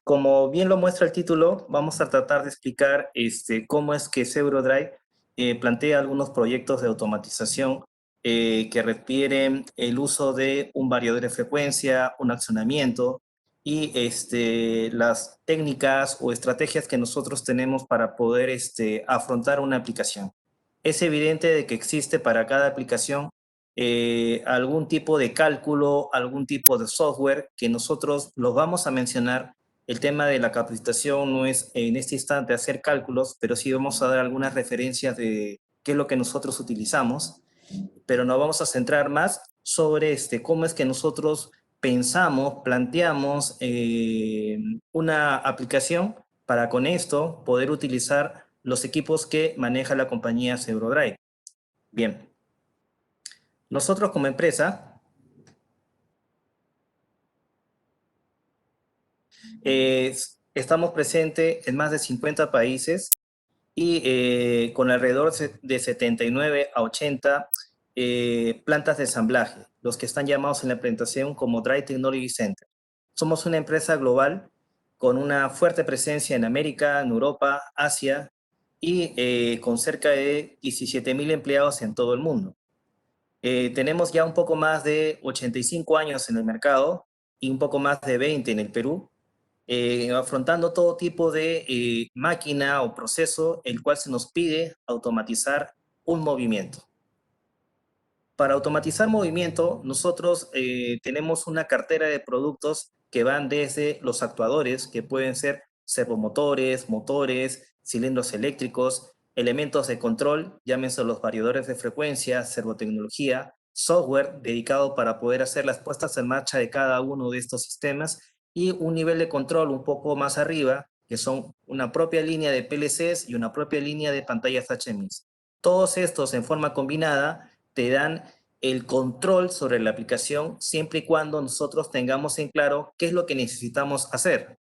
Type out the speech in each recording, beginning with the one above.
Como bien lo muestra el título, vamos a tratar de explicar cómo es que SeuroDrive plantea algunos proyectos de automatización que requieren el uso de un variador de frecuencia, un accionamiento y las técnicas o estrategias que nosotros tenemos para poder afrontar una aplicación. Es evidente de que existe para cada aplicación algún tipo de cálculo, algún tipo de software que nosotros los vamos a mencionar. El tema de la capacitación no es en este instante hacer cálculos, pero sí vamos a dar algunas referencias de qué es lo que nosotros utilizamos, pero nos vamos a centrar más sobre cómo es que nosotros pensamos, planteamos una aplicación para con esto poder utilizar los equipos que maneja la compañía SeuroDrive. Bien, nosotros como empresa eh, estamos presentes en más de 50 países y con alrededor de 79 a 80 plantas de ensamblaje, los que están llamados en la presentación como Drive Technology Center. Somos una empresa global con una fuerte presencia en América, en Europa, Asia y con cerca de 17.000 empleados en todo el mundo. Tenemos ya un poco más de 85 años en el mercado y un poco más de 20 en el Perú, afrontando todo tipo de máquina o proceso el cual se nos pide automatizar un movimiento. Para automatizar movimiento, nosotros tenemos una cartera de productos que van desde los actuadores, que pueden ser servomotores, motores, cilindros eléctricos, elementos de control, llámense los variadores de frecuencia, servotecnología, software dedicado para poder hacer las puestas en marcha de cada uno de estos sistemas y un nivel de control un poco más arriba, que son una propia línea de PLCs y una propia línea de pantallas HMI. Todos estos en forma combinada te dan el control sobre la aplicación siempre y cuando nosotros tengamos en claro qué es lo que necesitamos hacer.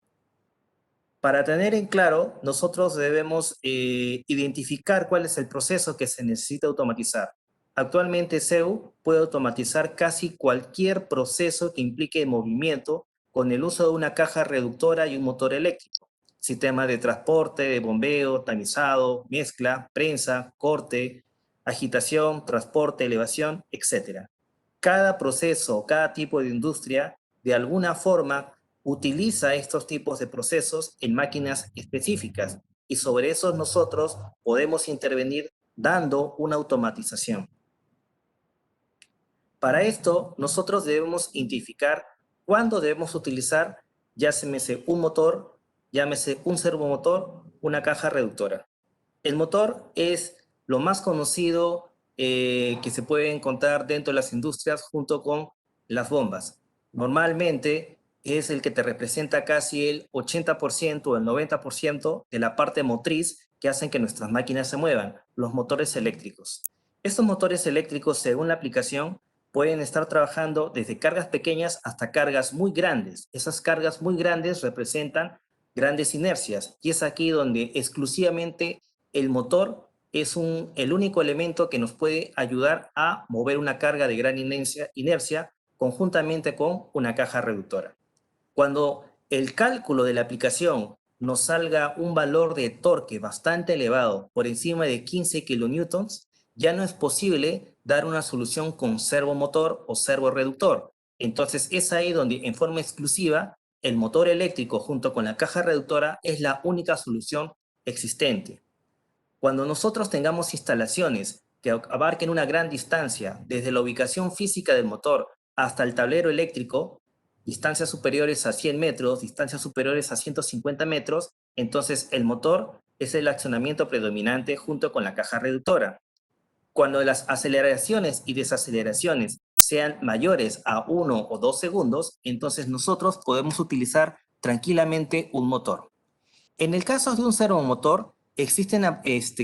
Para tener en claro, nosotros debemos identificar cuál es el proceso que se necesita automatizar. Actualmente SEU puede automatizar casi cualquier proceso que implique movimiento con el uso de una caja reductora y un motor eléctrico. Sistema de transporte, de bombeo, tamizado, mezcla, prensa, corte, agitación, transporte, elevación, etc. Cada proceso, cada tipo de industria, de alguna forma, utiliza estos tipos de procesos en máquinas específicas y sobre eso nosotros podemos intervenir dando una automatización. Para esto, nosotros debemos identificar cuándo debemos utilizar, llámese un motor, llámese un servomotor, una caja reductora. El motor es lo más conocido que se puede encontrar dentro de las industrias junto con las bombas. Normalmente es el que te representa casi el 80% o el 90% de la parte motriz que hacen que nuestras máquinas se muevan, los motores eléctricos. Estos motores eléctricos, según la aplicación, pueden estar trabajando desde cargas pequeñas hasta cargas muy grandes. Esas cargas muy grandes representan grandes inercias y es aquí donde exclusivamente el motor es el único elemento que nos puede ayudar a mover una carga de gran inercia conjuntamente con una caja reductora. Cuando el cálculo de la aplicación nos salga un valor de torque bastante elevado, por encima de 15 kilonewtons, ya no es posible dar una solución con servomotor o servorreductor. Entonces es ahí donde en forma exclusiva el motor eléctrico junto con la caja reductora es la única solución existente. Cuando nosotros tengamos instalaciones que abarquen una gran distancia, desde la ubicación física del motor hasta el tablero eléctrico, distancias superiores a 100 metros, distancias superiores a 150 metros, entonces el motor es el accionamiento predominante junto con la caja reductora. Cuando las aceleraciones y desaceleraciones sean mayores a 1 o 2 segundos, entonces nosotros podemos utilizar tranquilamente un motor. En el caso de un servomotor, existen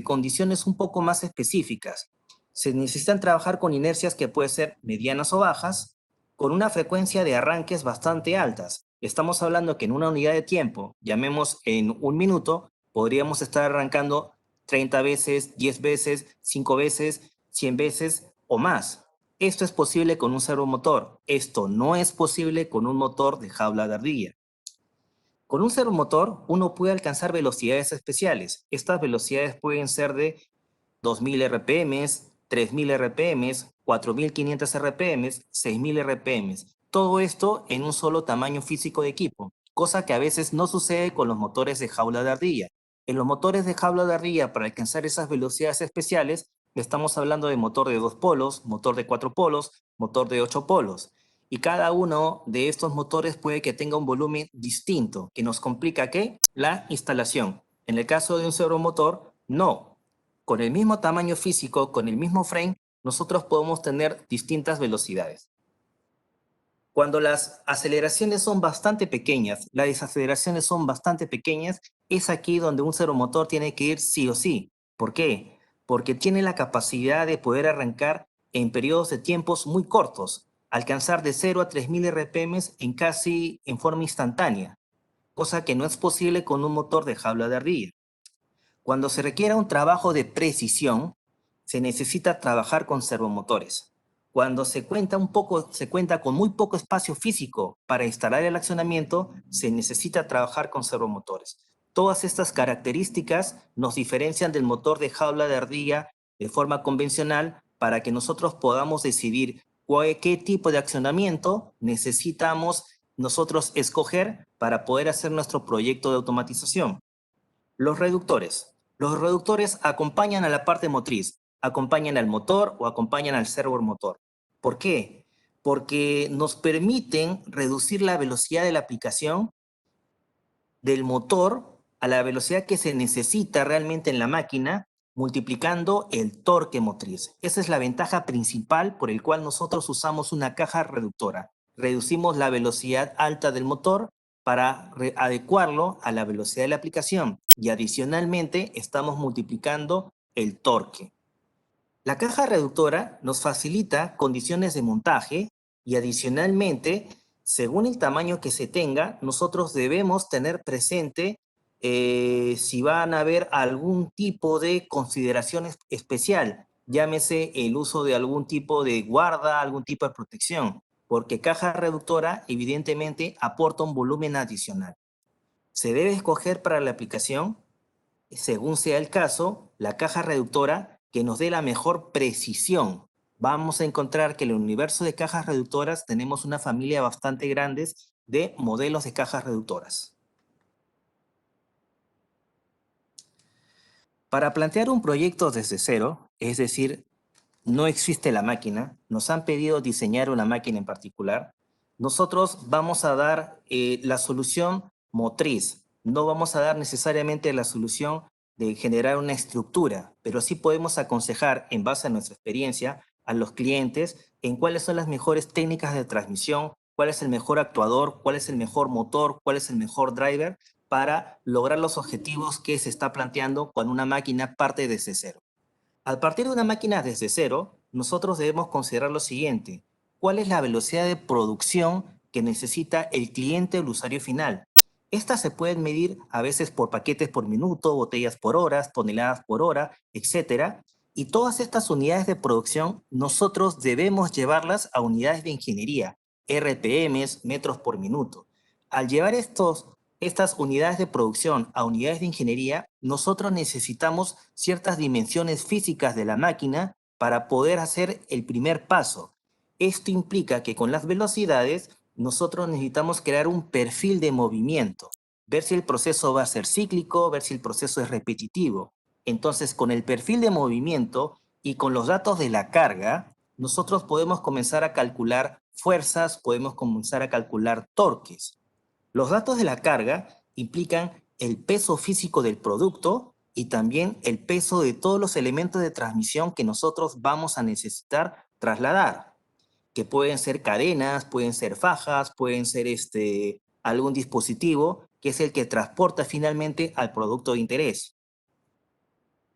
condiciones un poco más específicas. Se necesitan trabajar con inercias que pueden ser medianas o bajas, con una frecuencia de arranques bastante altas. Estamos hablando que en una unidad de tiempo, llamemos en un minuto, podríamos estar arrancando 30 veces, 10 veces, 5 veces, 100 veces o más. Esto es posible con un servomotor. Esto no es posible con un motor de jaula de ardilla. Con un servomotor uno puede alcanzar velocidades especiales. Estas velocidades pueden ser de 2000 RPM, 3000 RPM, 4500 RPM, 6000 RPM. Todo esto en un solo tamaño físico de equipo, cosa que a veces no sucede con los motores de jaula de ardilla. En los motores de jaula de ardilla, para alcanzar esas velocidades especiales, estamos hablando de motor de 2 polos, motor de 4 polos, motor de 8 polos. Y cada uno de estos motores puede que tenga un volumen distinto, que nos complica ¿qué? La instalación. En el caso de un servomotor, no. Con el mismo tamaño físico, con el mismo frame, nosotros podemos tener distintas velocidades. Cuando las aceleraciones son bastante pequeñas, las desaceleraciones son bastante pequeñas, es aquí donde un servomotor tiene que ir sí o sí. ¿Por qué? Porque tiene la capacidad de poder arrancar en periodos de tiempos muy cortos, alcanzar de 0 a 3000 RPM en forma instantánea, cosa que no es posible con un motor de jaula de ardilla. Cuando se requiera un trabajo de precisión, se necesita trabajar con servomotores. Cuando se cuenta con muy poco espacio físico para instalar el accionamiento, se necesita trabajar con servomotores. Todas estas características nos diferencian del motor de jaula de ardilla de forma convencional para que nosotros podamos decidir qué tipo de accionamiento necesitamos nosotros escoger para poder hacer nuestro proyecto de automatización. Los reductores. Los reductores acompañan a la parte motriz, acompañan al motor o acompañan al servomotor. ¿Por qué? Porque nos permiten reducir la velocidad de la aplicación del motor a la velocidad que se necesita realmente en la máquina, multiplicando el torque motriz. Esa es la ventaja principal por el cual nosotros usamos una caja reductora. Reducimos la velocidad alta del motor para adecuarlo a la velocidad de la aplicación y adicionalmente estamos multiplicando el torque. La caja reductora nos facilita condiciones de montaje y adicionalmente, según el tamaño que se tenga, nosotros debemos tener presente si van a haber algún tipo de consideración especial, llámese el uso de algún tipo de guarda, algún tipo de protección, porque caja reductora evidentemente aporta un volumen adicional. Se debe escoger para la aplicación, según sea el caso, la caja reductora que nos dé la mejor precisión. Vamos a encontrar que en el universo de cajas reductoras tenemos una familia bastante grande de modelos de cajas reductoras. Para plantear un proyecto desde cero, es decir, no existe la máquina, nos han pedido diseñar una máquina en particular, nosotros vamos a dar la solución motriz, no vamos a dar necesariamente la solución de generar una estructura, pero sí podemos aconsejar en base a nuestra experiencia a los clientes en cuáles son las mejores técnicas de transmisión, cuál es el mejor actuador, cuál es el mejor motor, cuál es el mejor driver para lograr los objetivos que se está planteando cuando una máquina parte desde cero. Al partir de una máquina desde cero, nosotros debemos considerar lo siguiente. ¿Cuál es la velocidad de producción que necesita el cliente o el usuario final? Estas se pueden medir a veces por paquetes por minuto, botellas por horas, toneladas por hora, etcétera. Y todas estas unidades de producción nosotros debemos llevarlas a unidades de ingeniería, RPMs, metros por minuto. Al llevar estas unidades de producción a unidades de ingeniería, nosotros necesitamos ciertas dimensiones físicas de la máquina para poder hacer el primer paso. Esto implica que con las velocidades nosotros necesitamos crear un perfil de movimiento, ver si el proceso va a ser cíclico, ver si el proceso es repetitivo. Entonces, con el perfil de movimiento y con los datos de la carga, nosotros podemos comenzar a calcular fuerzas, podemos comenzar a calcular torques. Los datos de la carga implican el peso físico del producto y también el peso de todos los elementos de transmisión que nosotros vamos a necesitar trasladar, que pueden ser cadenas, pueden ser fajas, pueden ser algún dispositivo que es el que transporta finalmente al producto de interés.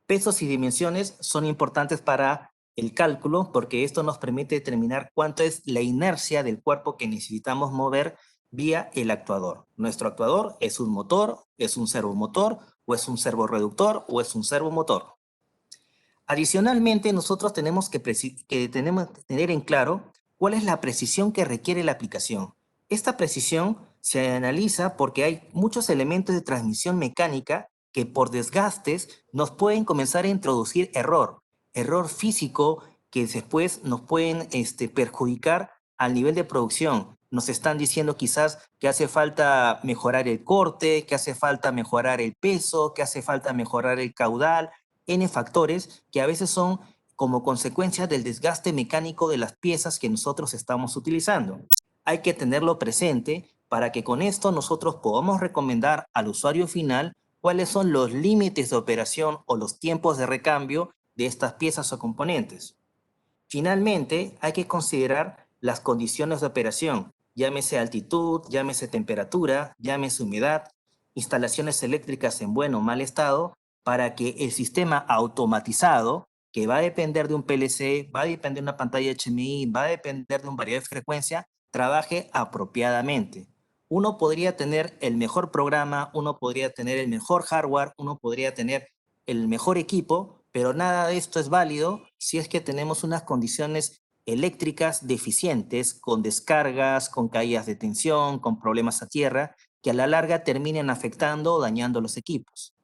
Pesos y dimensiones son importantes para el cálculo porque esto nos permite determinar cuánto es la inercia del cuerpo que necesitamos mover vía el actuador. Nuestro actuador es un motor, es un servomotor, o es un servorreductor, o es un servomotor. Adicionalmente, nosotros tenemos que tener en claro cuál es la precisión que requiere la aplicación. Esta precisión Se analiza porque hay muchos elementos de transmisión mecánica que por desgastes nos pueden comenzar a introducir error físico que después nos pueden perjudicar al nivel de producción. Nos están diciendo quizás que hace falta mejorar el corte, que hace falta mejorar el peso, que hace falta mejorar el caudal, N factores que a veces son como consecuencia del desgaste mecánico de las piezas que nosotros estamos utilizando. Hay que tenerlo presente para que con esto nosotros podamos recomendar al usuario final cuáles son los límites de operación o los tiempos de recambio de estas piezas o componentes. Finalmente, hay que considerar las condiciones de operación, llámese altitud, llámese temperatura, llámese humedad, instalaciones eléctricas en buen o mal estado, para que el sistema automatizado, que va a depender de un PLC, va a depender de una pantalla HMI, va a depender de un variador de frecuencia, trabaje apropiadamente. Uno podría tener el mejor programa, uno podría tener el mejor hardware, uno podría tener el mejor equipo, pero nada de esto es válido si es que tenemos unas condiciones eléctricas deficientes, con descargas, con caídas de tensión, con problemas a tierra, que a la larga terminen afectando o dañando los equipos.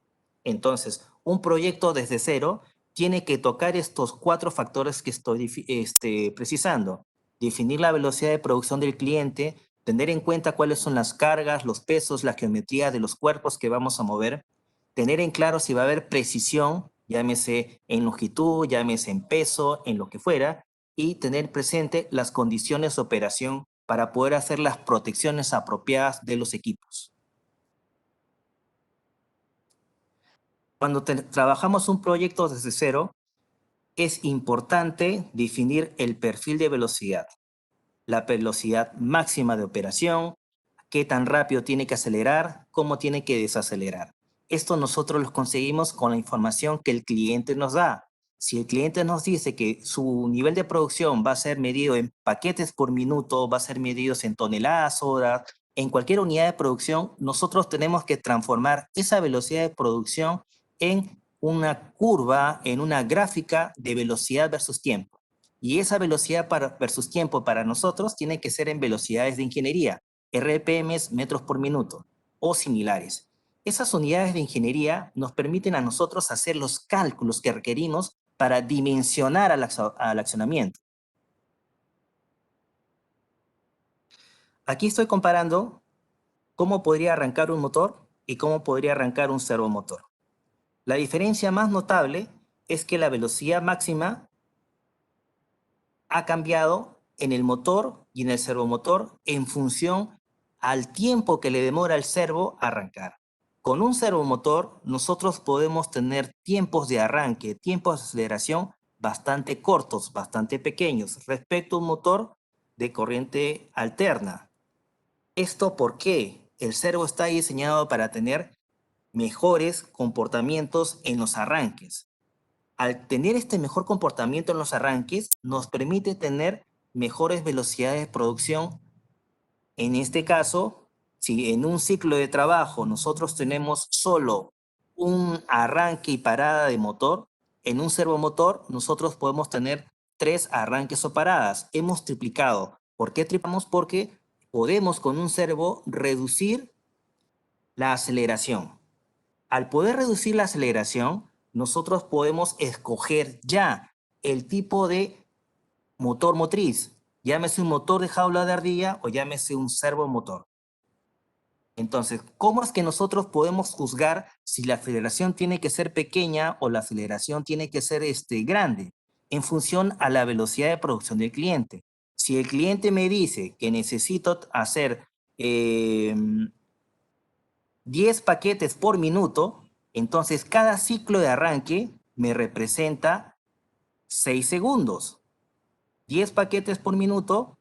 Entonces, un proyecto desde cero tiene que tocar estos 4 factores que estoy precisando. Definir la velocidad de producción del cliente, tener en cuenta cuáles son las cargas, los pesos, la geometría de los cuerpos que vamos a mover, tener en claro si va a haber precisión, llámese en longitud, llámese en peso, en lo que fuera, y tener presente las condiciones de operación para poder hacer las protecciones apropiadas de los equipos. Cuando trabajamos un proyecto desde cero, es importante definir el perfil de velocidad, la velocidad máxima de operación, qué tan rápido tiene que acelerar, cómo tiene que desacelerar. Esto nosotros lo conseguimos con la información que el cliente nos da. Si el cliente nos dice que su nivel de producción va a ser medido en paquetes por minuto, va a ser medido en toneladas hora, en cualquier unidad de producción, nosotros tenemos que transformar esa velocidad de producción en una curva, en una gráfica de velocidad versus tiempo. Y esa velocidad versus tiempo para nosotros tiene que ser en velocidades de ingeniería, RPMs, metros por minuto o similares. Esas unidades de ingeniería nos permiten a nosotros hacer los cálculos que requerimos para dimensionar al accionamiento. Aquí estoy comparando cómo podría arrancar un motor y cómo podría arrancar un servomotor. La diferencia más notable es que la velocidad máxima ha cambiado en el motor y en el servomotor en función al tiempo que le demora al servo arrancar. Con un servomotor nosotros podemos tener tiempos de arranque, tiempos de aceleración bastante cortos, bastante pequeños respecto a un motor de corriente alterna. ¿Esto por qué? El servo está diseñado para tener mejores comportamientos en los arranques. Al tener este mejor comportamiento en los arranques, nos permite tener mejores velocidades de producción. En este caso, si en un ciclo de trabajo nosotros tenemos solo un arranque y parada de motor, en un servomotor nosotros podemos tener 3 arranques o paradas. Hemos triplicado. ¿Por qué triplicamos? Porque podemos con un servo reducir la aceleración. Al poder reducir la aceleración, nosotros podemos escoger ya el tipo de motor motriz, llámese un motor de jaula de ardilla o llámese un servomotor. Entonces, ¿cómo es que nosotros podemos juzgar si la aceleración tiene que ser pequeña o la aceleración tiene que ser grande? En función a la velocidad de producción del cliente. Si el cliente me dice que necesito hacer 10 paquetes por minuto, entonces cada ciclo de arranque me representa 6 segundos. 10 paquetes por minuto,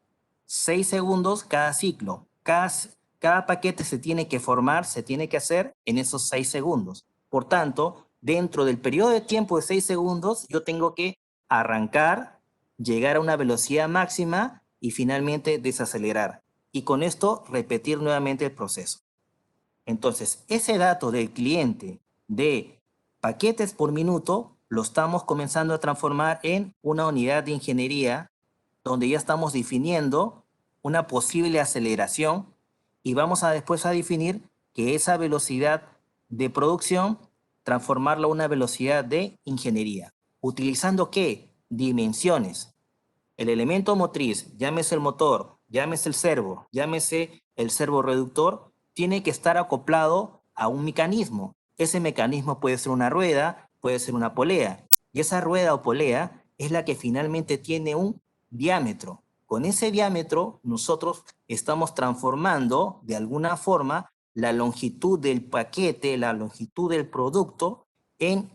6 segundos cada ciclo. Cada paquete se tiene que formar, se tiene que hacer en esos 6 segundos. Por tanto, dentro del periodo de tiempo de 6 segundos, yo tengo que arrancar, llegar a una velocidad máxima y finalmente desacelerar. Y con esto repetir nuevamente el proceso. Entonces, ese dato del cliente de paquetes por minuto lo estamos comenzando a transformar en una unidad de ingeniería donde ya estamos definiendo una posible aceleración y vamos a después a definir que esa velocidad de producción, transformarla a una velocidad de ingeniería. ¿Utilizando qué? Dimensiones. El elemento motriz, llámese el motor, llámese el servo, llámese el servorreductor, tiene que estar acoplado a un mecanismo. Ese mecanismo puede ser una rueda, puede ser una polea. Y esa rueda o polea es la que finalmente tiene un diámetro. Con ese diámetro nosotros estamos transformando de alguna forma la longitud del paquete, la longitud del producto en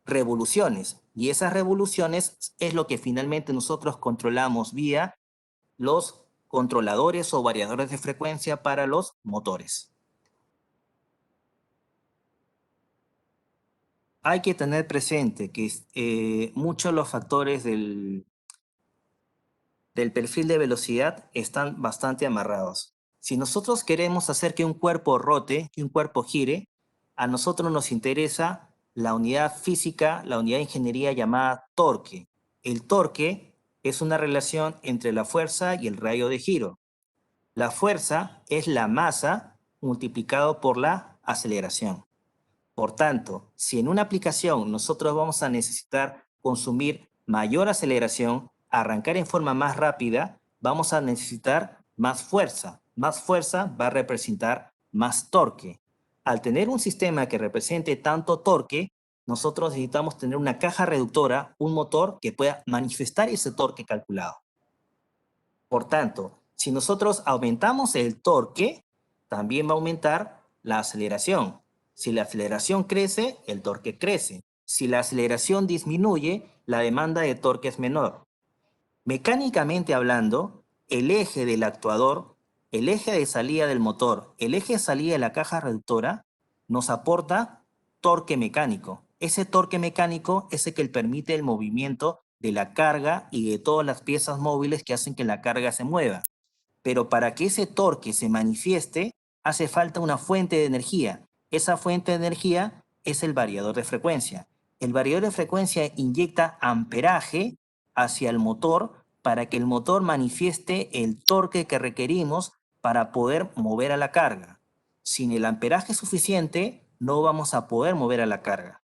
revoluciones. Y esas revoluciones es lo que finalmente nosotros controlamos vía los controladores o variadores de frecuencia para los motores. Hay que tener presente que muchos de los factores del perfil de velocidad están bastante amarrados. Si nosotros queremos hacer que un cuerpo rote, que un cuerpo gire, a nosotros nos interesa la unidad física, la unidad de ingeniería llamada torque. El torque es una relación entre la fuerza y el radio de giro. La fuerza es la masa multiplicado por la aceleración. Por tanto, si en una aplicación nosotros vamos a necesitar consumir mayor aceleración, arrancar en forma más rápida, vamos a necesitar más fuerza. Más fuerza va a representar más torque. Al tener un sistema que represente tanto torque, nosotros necesitamos tener una caja reductora, un motor que pueda manifestar ese torque calculado. Por tanto, si nosotros aumentamos el torque, también va a aumentar la aceleración. Si la aceleración crece, el torque crece. Si la aceleración disminuye, la demanda de torque es menor. Mecánicamente hablando, el eje del actuador, el eje de salida del motor, el eje de salida de la caja reductora, nos aporta torque mecánico. Ese torque mecánico es el que permite el movimiento de la carga y de todas las piezas móviles que hacen que la carga se mueva. Pero para que ese torque se manifieste, hace falta una fuente de energía. Esa fuente de energía es el variador de frecuencia. El variador de frecuencia inyecta amperaje hacia el motor para que el motor manifieste el torque que requerimos para poder mover a la carga. Sin el amperaje suficiente, no vamos a poder mover a la carga.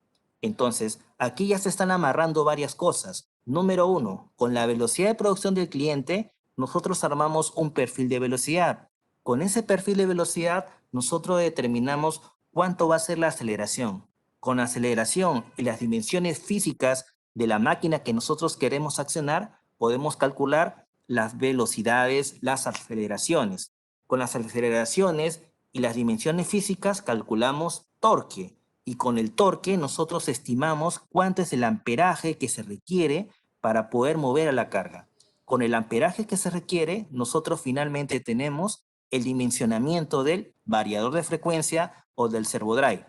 Entonces, aquí ya se están amarrando varias cosas. Número uno, con la velocidad de producción del cliente, nosotros armamos un perfil de velocidad. Con ese perfil de velocidad, nosotros determinamos cuánto va a ser la aceleración. Con la aceleración y las dimensiones físicas de la máquina que nosotros queremos accionar, podemos calcular las velocidades, las aceleraciones. Con las aceleraciones y las dimensiones físicas calculamos torque. Y con el torque nosotros estimamos cuánto es el amperaje que se requiere para poder mover a la carga. Con el amperaje que se requiere, nosotros finalmente tenemos el dimensionamiento del variador de frecuencia o del servodrive.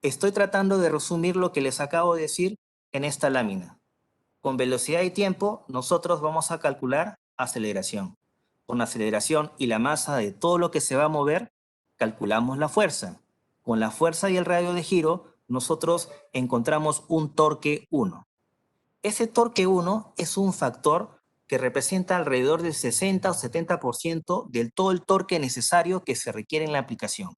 Estoy tratando de resumir lo que les acabo de decir en esta lámina. Con velocidad y tiempo, nosotros vamos a calcular aceleración. Con la aceleración y la masa de todo lo que se va a mover, calculamos la fuerza. Con la fuerza y el radio de giro, nosotros encontramos un torque 1. Ese torque 1 es un factor que representa alrededor del 60 o 70% del todo el torque necesario que se requiere en la aplicación.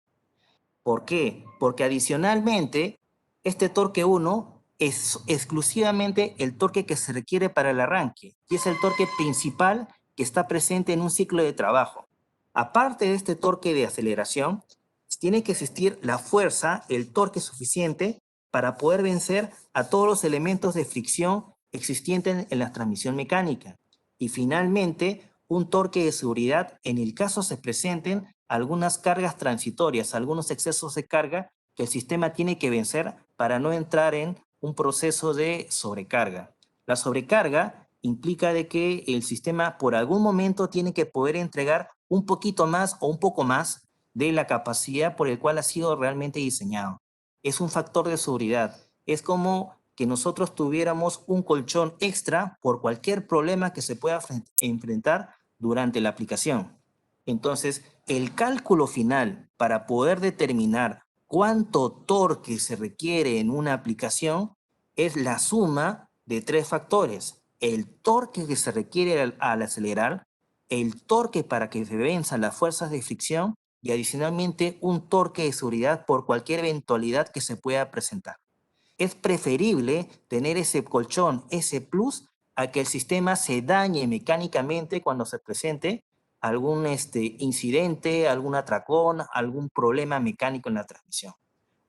¿Por qué? Porque adicionalmente, este torque 1 es exclusivamente el torque que se requiere para el arranque y es el torque principal que está presente en un ciclo de trabajo. Aparte de este torque de aceleración, tiene que existir la fuerza, el torque suficiente para poder vencer a todos los elementos de fricción existentes en la transmisión mecánica. Y finalmente, un torque de seguridad en el caso se presenten algunas cargas transitorias, algunos excesos de carga que el sistema tiene que vencer para no entrar en un proceso de sobrecarga. La sobrecarga implica de que el sistema por algún momento tiene que poder entregar un poquito más o un poco más de la capacidad por el cual ha sido realmente diseñado. Es un factor de seguridad. Es como que nosotros tuviéramos un colchón extra por cualquier problema que se pueda enfrentar durante la aplicación. Entonces, el cálculo final para poder determinar cuánto torque se requiere en una aplicación es la suma de tres factores. el torque que se requiere al acelerar, el torque para que se venzan las fuerzas de fricción y adicionalmente un torque de seguridad por cualquier eventualidad que se pueda presentar. Es preferible tener ese colchón, ese plus, a que el sistema se dañe mecánicamente cuando se presente algún incidente, algún atracón, algún problema mecánico en la transmisión.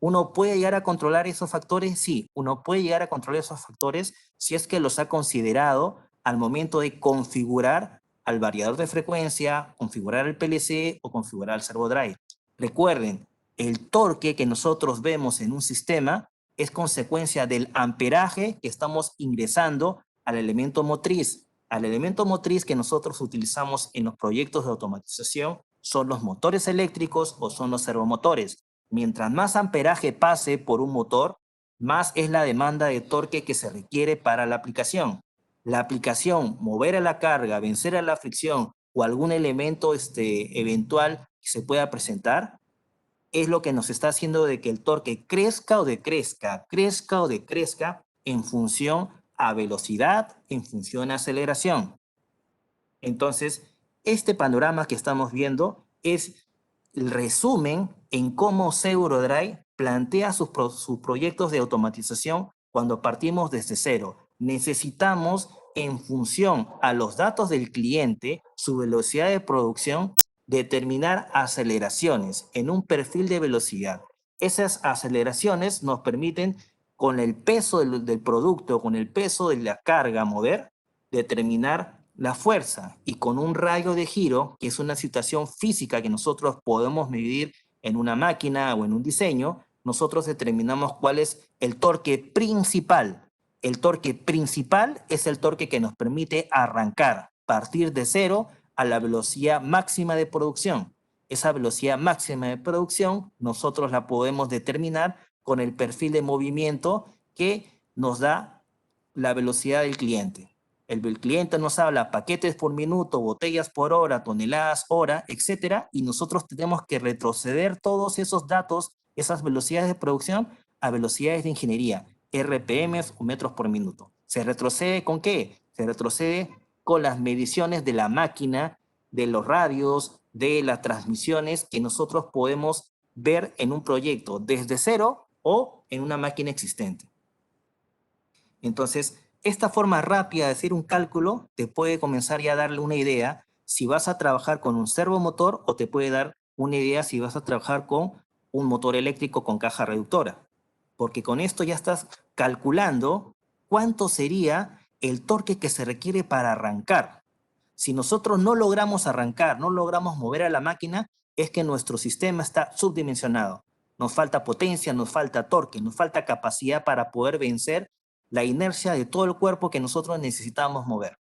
¿Uno puede llegar a controlar esos factores? Sí, uno puede llegar a controlar esos factores si es que los ha considerado al momento de configurar al variador de frecuencia, configurar el PLC o configurar el servo drive. Recuerden, el torque que nosotros vemos en un sistema es consecuencia del amperaje que estamos ingresando al elemento motriz. Al elemento motriz que nosotros utilizamos en los proyectos de automatización son los motores eléctricos o son los servomotores. Mientras más amperaje pase por un motor, más es la demanda de torque que se requiere para la aplicación. La aplicación, mover a la carga, vencer a la fricción o algún elemento eventual que se pueda presentar, es lo que nos está haciendo de que el torque crezca o decrezca, crezca o decrezca en función a velocidad, en función a aceleración. Entonces, este panorama que estamos viendo es el resumen en cómo Eurodrive plantea sus proyectos de automatización cuando partimos desde cero. Necesitamos, en función a los datos del cliente, su velocidad de producción, determinar aceleraciones en un perfil de velocidad. Esas aceleraciones nos permiten, con el peso del producto, con el peso de la carga a mover, determinar la fuerza, y con un radio de giro, que es una situación física que nosotros podemos medir en una máquina o en un diseño, nosotros determinamos cuál es el torque principal. El torque principal es el torque que nos permite arrancar, partir de cero a la velocidad máxima de producción. Esa velocidad máxima de producción nosotros la podemos determinar con el perfil de movimiento que nos da la velocidad del cliente. El cliente nos habla paquetes por minuto, botellas por hora, toneladas hora, etcétera, y nosotros tenemos que retroceder todos esos datos, esas velocidades de producción, a velocidades de ingeniería, RPMs o metros por minuto. ¿Se retrocede con qué? Se retrocede con las mediciones de la máquina, de los radios, de las transmisiones que nosotros podemos ver en un proyecto desde cero o en una máquina existente. Entonces, esta forma rápida de hacer un cálculo te puede comenzar ya a darle una idea si vas a trabajar con un servomotor, o te puede dar una idea si vas a trabajar con un motor eléctrico con caja reductora. Porque con esto ya estás calculando cuánto sería el torque que se requiere para arrancar. Si nosotros no logramos arrancar, no logramos mover a la máquina, es que nuestro sistema está subdimensionado. Nos falta potencia, nos falta torque, nos falta capacidad para poder vencer la inercia de todo el cuerpo que nosotros necesitamos mover.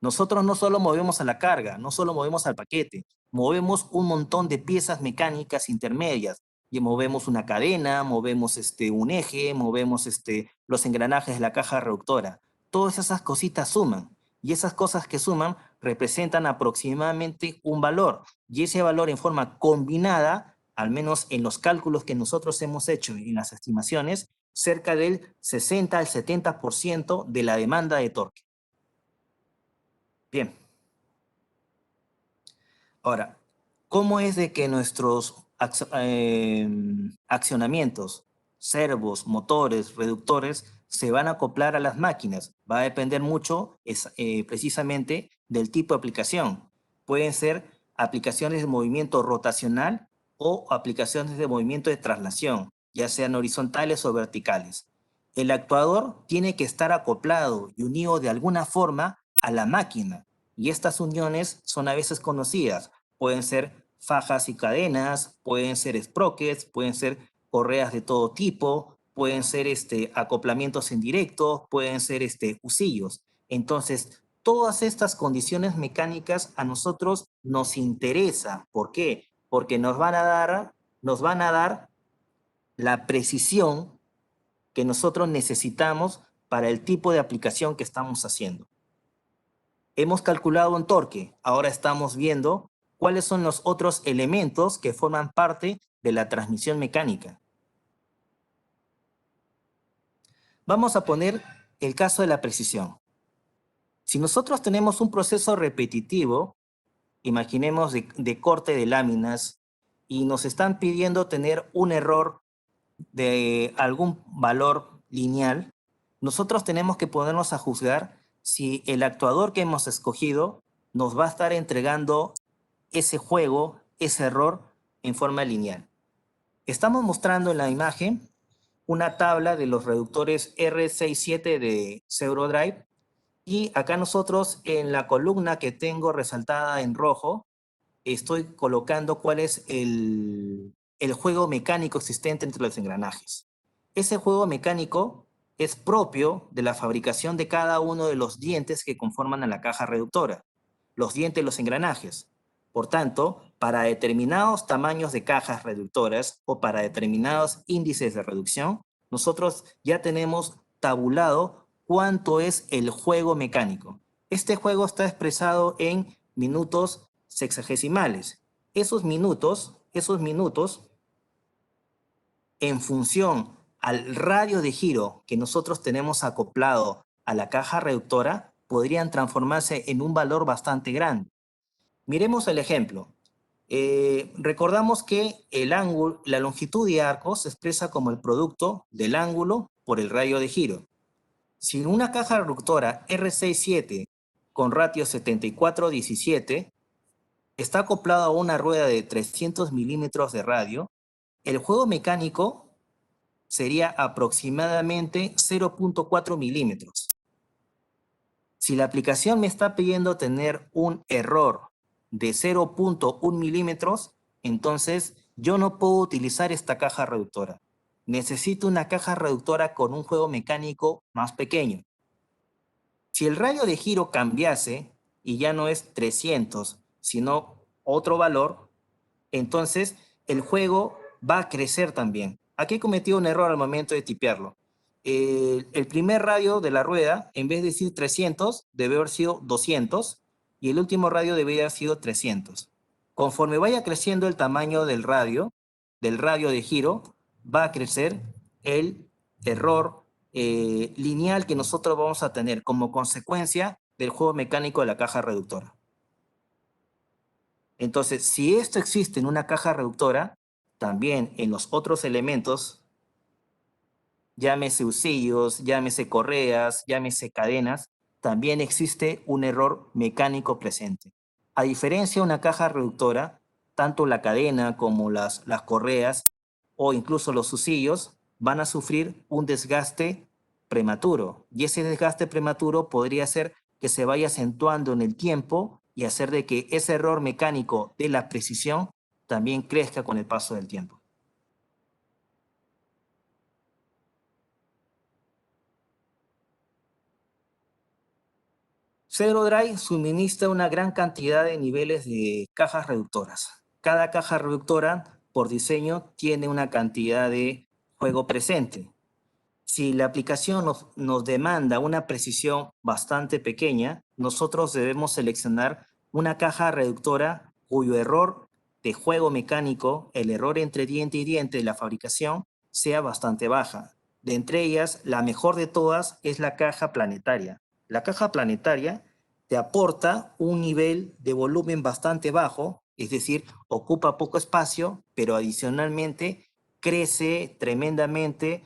Nosotros no solo movemos a la carga, no solo movemos al paquete, movemos un montón de piezas mecánicas intermedias. Y movemos una cadena, movemos un eje, movemos los engranajes de la caja reductora. Todas esas cositas suman. Y esas cosas que suman representan aproximadamente un valor. Y ese valor en forma combinada, al menos en los cálculos que nosotros hemos hecho y en las estimaciones, cerca del 60 al 70% de la demanda de torque. Bien. Ahora, ¿cómo es de que nuestros accionamientos, servos, motores, reductores, se van a acoplar a las máquinas? Va a depender mucho precisamente del tipo de aplicación. Pueden ser aplicaciones de movimiento rotacional o aplicaciones de movimiento de traslación, ya sean horizontales o verticales. El actuador tiene que estar acoplado y unido de alguna forma a la máquina, y estas uniones son a veces conocidas. Pueden ser fajas y cadenas, pueden ser sprockets, pueden ser correas de todo tipo, pueden ser acoplamientos indirectos, pueden ser husillos. Entonces, todas estas condiciones mecánicas a nosotros nos interesa. ¿Por qué? Porque nos van a dar la precisión que nosotros necesitamos para el tipo de aplicación que estamos haciendo. Hemos calculado un torque, ahora estamos viendo cuáles son los otros elementos que forman parte de la transmisión mecánica. Vamos a poner el caso de la precisión. Si nosotros tenemos un proceso repetitivo, imaginemos de corte de láminas, y nos están pidiendo tener un error de algún valor lineal, nosotros tenemos que ponernos a juzgar si el actuador que hemos escogido nos va a estar entregando ese juego, ese error en forma lineal. Estamos mostrando en la imagen una tabla de los reductores R67 de PseudoDrive, y acá nosotros en la columna que tengo resaltada en rojo estoy colocando cuál es el juego mecánico existente entre los engranajes. Ese juego mecánico es propio de la fabricación de cada uno de los dientes que conforman a la caja reductora, los dientes de los engranajes. Por tanto, para determinados tamaños de cajas reductoras o para determinados índices de reducción, nosotros ya tenemos tabulado cuánto es el juego mecánico. Este juego está expresado en minutos sexagesimales. Esos minutos, en función al radio de giro que nosotros tenemos acoplado a la caja reductora, podrían transformarse en un valor bastante grande. Miremos el ejemplo. Recordamos que el ángulo, la longitud de arco se expresa como el producto del ángulo por el radio de giro. Si una caja reductora R67 con ratio 74-17 está acoplado a una rueda de 300 milímetros de radio, el juego mecánico sería aproximadamente 0.4 milímetros. Si la aplicación me está pidiendo tener un error de 0.1 milímetros, entonces yo no puedo utilizar esta caja reductora. Necesito una caja reductora con un juego mecánico más pequeño. Si el radio de giro cambiase y ya no es 300, sino otro valor, entonces el juego va a crecer también. Aquí he cometido un error al momento de tipearlo. El primer radio de la rueda, en vez de decir 300, debe haber sido 200, y el último radio debe haber sido 300. Conforme vaya creciendo el tamaño del radio de giro, va a crecer el error lineal que nosotros vamos a tener como consecuencia del juego mecánico de la caja reductora. Entonces, si esto existe en una caja reductora, también en los otros elementos, llámese husillos, llámese correas, llámese cadenas, también existe un error mecánico presente. A diferencia de una caja reductora, tanto la cadena como las correas o incluso los husillos van a sufrir un desgaste prematuro, y ese desgaste prematuro podría ser que se vaya acentuando en el tiempo y hacer de que ese error mecánico de la precisión también crezca con el paso del tiempo. PseudoDrive suministra una gran cantidad de niveles de cajas reductoras. Cada caja reductora, por diseño, tiene una cantidad de juego presente. Si la aplicación nos demanda una precisión bastante pequeña, nosotros debemos seleccionar una caja reductora cuyo error de juego mecánico, el error entre diente y diente de la fabricación, sea bastante baja. De entre ellas, la mejor de todas es la caja planetaria. La caja planetaria te aporta un nivel de volumen bastante bajo, es decir, ocupa poco espacio, pero adicionalmente crece tremendamente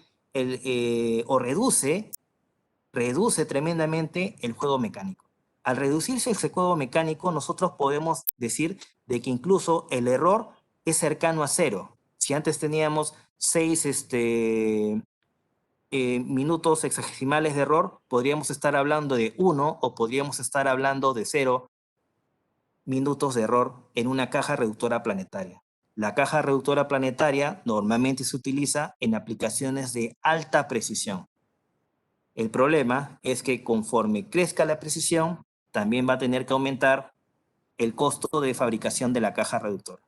o reduce tremendamente el juego mecánico. Al reducirse ese juego mecánico, nosotros podemos decir de que incluso el error es cercano a cero. Si antes teníamos 6 minutos hexagesimales de error, podríamos estar hablando de 1 o podríamos estar hablando de 0 minutos de error en una caja reductora planetaria. La caja reductora planetaria normalmente se utiliza en aplicaciones de alta precisión. El problema es que conforme crezca la precisión, también va a tener que aumentar el costo de fabricación de la caja reductora.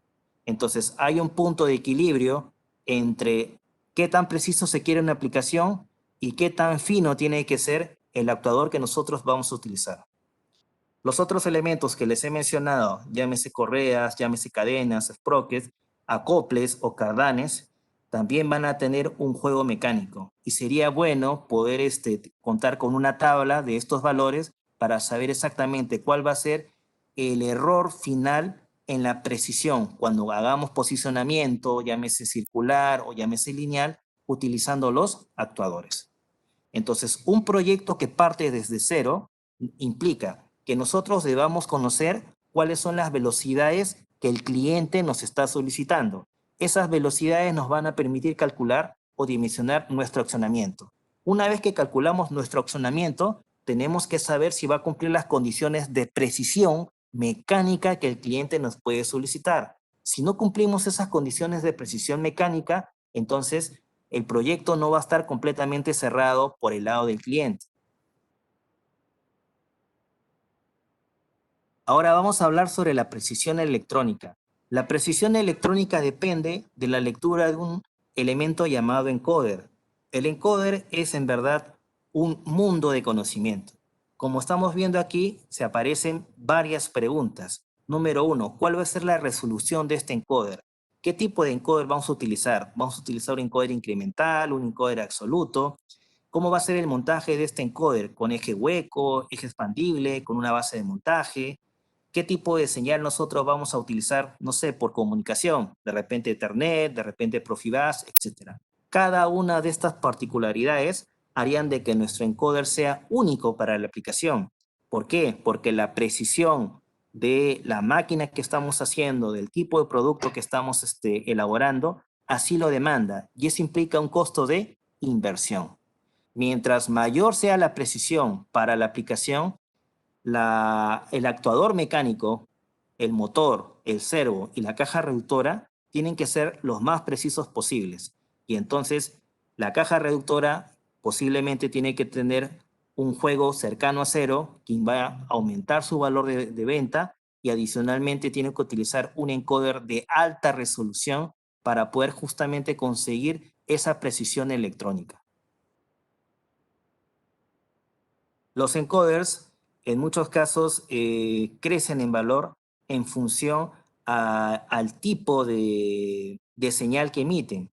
Entonces, hay un punto de equilibrio entre qué tan preciso se quiere una aplicación y qué tan fino tiene que ser el actuador que nosotros vamos a utilizar. Los otros elementos que les he mencionado, llámese correas, llámese cadenas, sprockets, acoples o cardanes, también van a tener un juego mecánico. Y sería bueno poder contar con una tabla de estos valores para saber exactamente cuál va a ser el error final en la precisión cuando hagamos posicionamiento, llámese circular o llámese lineal, utilizando los actuadores. Entonces, un proyecto que parte desde cero implica que nosotros debamos conocer cuáles son las velocidades que el cliente nos está solicitando. Esas velocidades nos van a permitir calcular o dimensionar nuestro accionamiento. Una vez que calculamos nuestro accionamiento, tenemos que saber si va a cumplir las condiciones de precisión mecánica que el cliente nos puede solicitar. Si no cumplimos esas condiciones de precisión mecánica, entonces el proyecto no va a estar completamente cerrado por el lado del cliente. Ahora vamos a hablar sobre la precisión electrónica. La precisión electrónica depende de la lectura de un elemento llamado encoder. El encoder es en verdad un mundo de conocimiento. Como estamos viendo aquí, se aparecen varias preguntas. Número uno, ¿cuál va a ser la resolución de este encoder? ¿Qué tipo de encoder vamos a utilizar? ¿Vamos a utilizar un encoder incremental, un encoder absoluto? ¿Cómo va a ser el montaje de este encoder? ¿Con eje hueco, eje expandible, con una base de montaje? ¿Qué tipo de señal nosotros vamos a utilizar, no sé, por comunicación? De repente Ethernet, de repente Profibus, etcétera. Cada una de estas particularidades harían de que nuestro encoder sea único para la aplicación. ¿Por qué? Porque la precisión de la máquina que estamos haciendo, del tipo de producto que estamos elaborando, así lo demanda. Y eso implica un costo de inversión. Mientras mayor sea la precisión para la aplicación, el actuador mecánico, el motor, el servo y la caja reductora tienen que ser los más precisos posibles. Y entonces la caja reductora posiblemente tiene que tener un juego cercano a cero, que va a aumentar su valor de venta, y adicionalmente tiene que utilizar un encoder de alta resolución para poder justamente conseguir esa precisión electrónica. Los encoders en muchos casos crecen en valor en función al tipo de señal que emiten.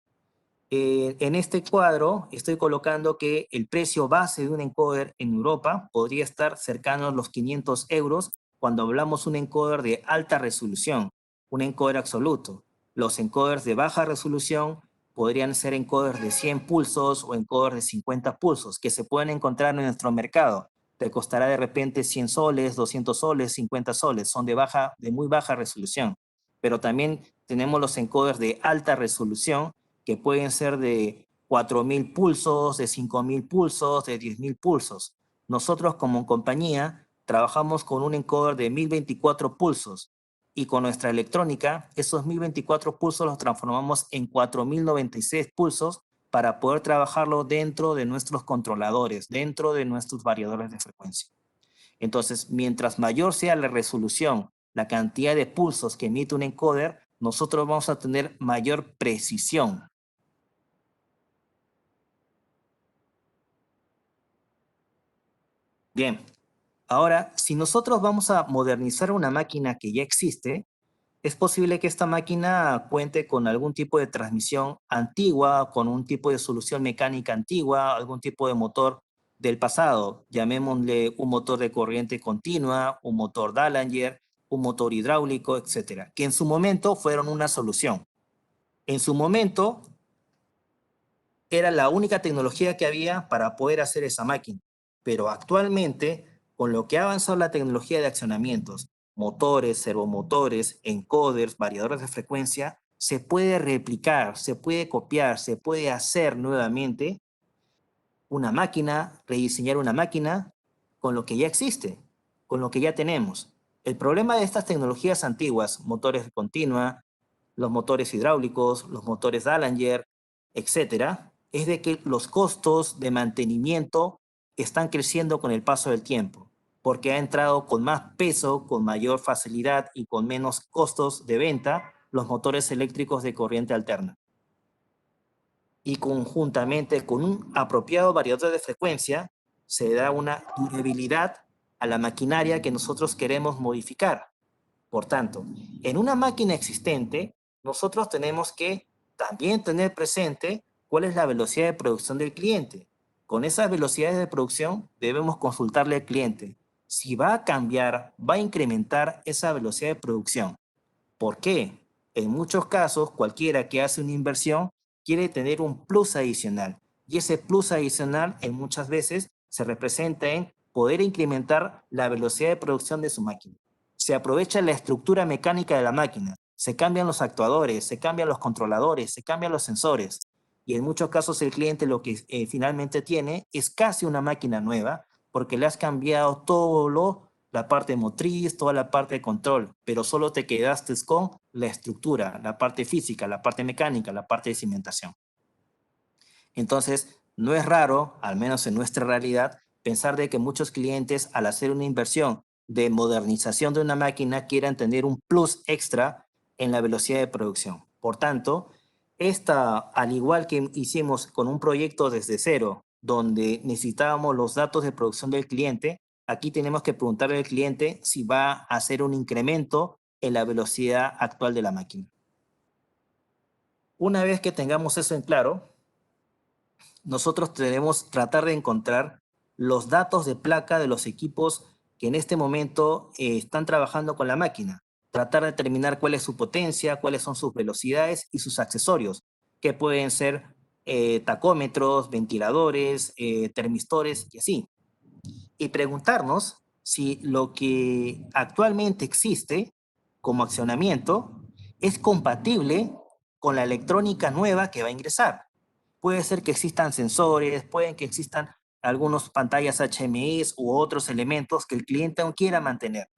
En este cuadro estoy colocando que el precio base de un encoder en Europa podría estar cercano a los 500 euros cuando hablamos de un encoder de alta resolución, un encoder absoluto. Los encoders de baja resolución podrían ser encoders de 100 pulsos o encoders de 50 pulsos que se pueden encontrar en nuestro mercado. Te costará de repente 100 soles, 200 soles, 50 soles. Son de muy baja resolución. Pero también tenemos los encoders de alta resolución que pueden ser de 4.000 pulsos, de 5.000 pulsos, de 10.000 pulsos. Nosotros como compañía trabajamos con un encoder de 1.024 pulsos y con nuestra electrónica esos 1.024 pulsos los transformamos en 4.096 pulsos para poder trabajarlo dentro de nuestros controladores, dentro de nuestros variadores de frecuencia. Entonces, mientras mayor sea la resolución, la cantidad de pulsos que emite un encoder, nosotros vamos a tener mayor precisión. Bien, ahora, si nosotros vamos a modernizar una máquina que ya existe, es posible que esta máquina cuente con algún tipo de transmisión antigua, con un tipo de solución mecánica antigua, algún tipo de motor del pasado. Llamémosle un motor de corriente continua, un motor Dallinger, un motor hidráulico, etcétera, que en su momento fueron una solución. En su momento era la única tecnología que había para poder hacer esa máquina. Pero actualmente, con lo que ha avanzado la tecnología de accionamientos, motores, servomotores, encoders, variadores de frecuencia, se puede replicar, se puede copiar, se puede hacer nuevamente una máquina, rediseñar una máquina con lo que ya existe, con lo que ya tenemos. El problema de estas tecnologías antiguas, motores de continua, los motores hidráulicos, los motores Dallinger, etcétera, es de que los costos de mantenimiento están creciendo con el paso del tiempo, porque ha entrado con más peso, con mayor facilidad y con menos costos de venta los motores eléctricos de corriente alterna. Y conjuntamente con un apropiado variador de frecuencia, se da una durabilidad a la maquinaria que nosotros queremos modificar. Por tanto, en una máquina existente, nosotros tenemos que también tener presente cuál es la velocidad de producción del cliente. Con esas velocidades de producción debemos consultarle al cliente. si va a cambiar, va a incrementar esa velocidad de producción. ¿Por qué? En muchos casos, cualquiera que hace una inversión quiere tener un plus adicional. Y ese plus adicional en muchas veces se representa en poder incrementar la velocidad de producción de su máquina. Se aprovecha la estructura mecánica de la máquina, se cambian los actuadores, se cambian los controladores, se cambian los sensores. Y en muchos casos el cliente lo que finalmente tiene es casi una máquina nueva porque le has cambiado la parte motriz, toda la parte de control, pero solo te quedaste con la estructura, la parte física, la parte mecánica, la parte de cimentación. Entonces, no es raro, al menos en nuestra realidad, pensar de que muchos clientes al hacer una inversión de modernización de una máquina quieran tener un plus extra en la velocidad de producción. Por tanto, al igual que hicimos con un proyecto desde cero, donde necesitábamos los datos de producción del cliente, aquí tenemos que preguntarle al cliente si va a hacer un incremento en la velocidad actual de la máquina. Una vez que tengamos eso en claro, nosotros debemos tratar de encontrar los datos de placa de los equipos que en este momento están trabajando con la máquina. Tratar de determinar cuál es su potencia, cuáles son sus velocidades y sus accesorios, que pueden ser tacómetros, ventiladores, termistores y así. Y preguntarnos si lo que actualmente existe como accionamiento es compatible con la electrónica nueva que va a ingresar. Puede ser que existan sensores, pueden que existan algunas pantallas HMI u otros elementos que el cliente aún quiera mantener.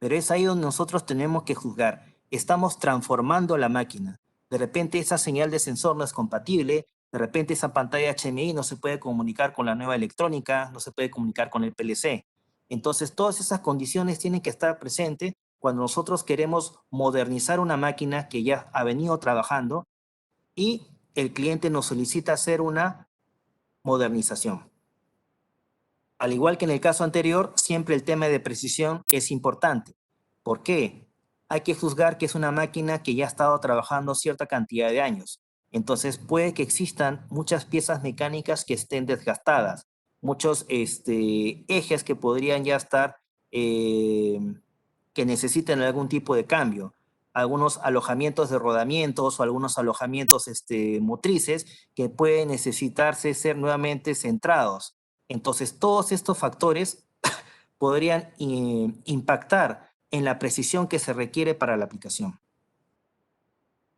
Pero es ahí donde nosotros tenemos que juzgar. Estamos transformando la máquina. De repente esa señal de sensor no es compatible, de repente esa pantalla HMI no se puede comunicar con la nueva electrónica, no se puede comunicar con el PLC. Entonces todas esas condiciones tienen que estar presentes cuando nosotros queremos modernizar una máquina que ya ha venido trabajando y el cliente nos solicita hacer una modernización. Al igual que en el caso anterior, siempre el tema de precisión es importante. ¿Por qué? Hay que juzgar que es una máquina que ya ha estado trabajando cierta cantidad de años. Entonces puede que existan muchas piezas mecánicas que estén desgastadas, muchos ejes que podrían ya estar, que necesiten algún tipo de cambio, algunos alojamientos de rodamientos o algunos alojamientos motrices que pueden necesitarse ser nuevamente centrados. Entonces, todos estos factores podrían impactar en la precisión que se requiere para la aplicación.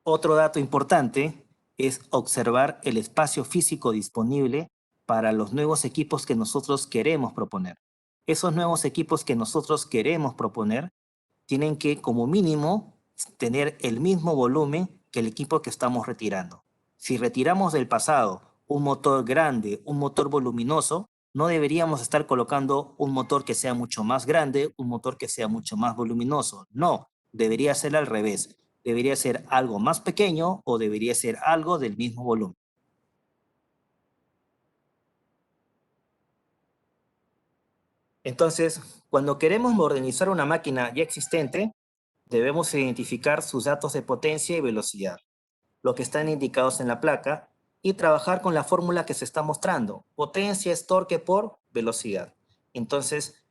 Otro dato importante es observar el espacio físico disponible para los nuevos equipos que nosotros queremos proponer. Esos nuevos equipos que nosotros queremos proponer tienen que, como mínimo, tener el mismo volumen que el equipo que estamos retirando. Si retiramos del pasado un motor grande, un motor voluminoso, no deberíamos estar colocando un motor que sea mucho más grande, un motor que sea mucho más voluminoso. No, debería ser al revés. Debería ser algo más pequeño o debería ser algo del mismo volumen. Entonces, cuando queremos modernizar una máquina ya existente, debemos identificar sus datos de potencia y velocidad, lo que están indicados en la placa, y trabajar con la fórmula que se está mostrando. Potencia es torque por velocidad. Entonces,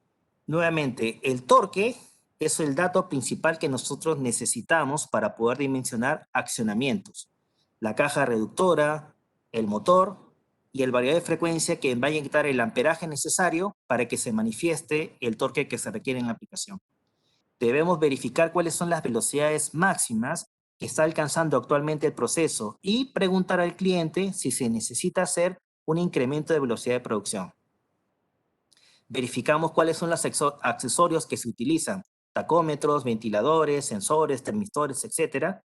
nuevamente, el torque es el dato principal que nosotros necesitamos para poder dimensionar accionamientos. La caja reductora, el motor y el variador de frecuencia que va a inyectar el amperaje necesario para que se manifieste el torque que se requiere en la aplicación. Debemos verificar cuáles son las velocidades máximas que está alcanzando actualmente el proceso y preguntar al cliente si se necesita hacer un incremento de velocidad de producción. Verificamos cuáles son los accesorios que se utilizan, tacómetros, ventiladores, sensores, termistores, etcétera,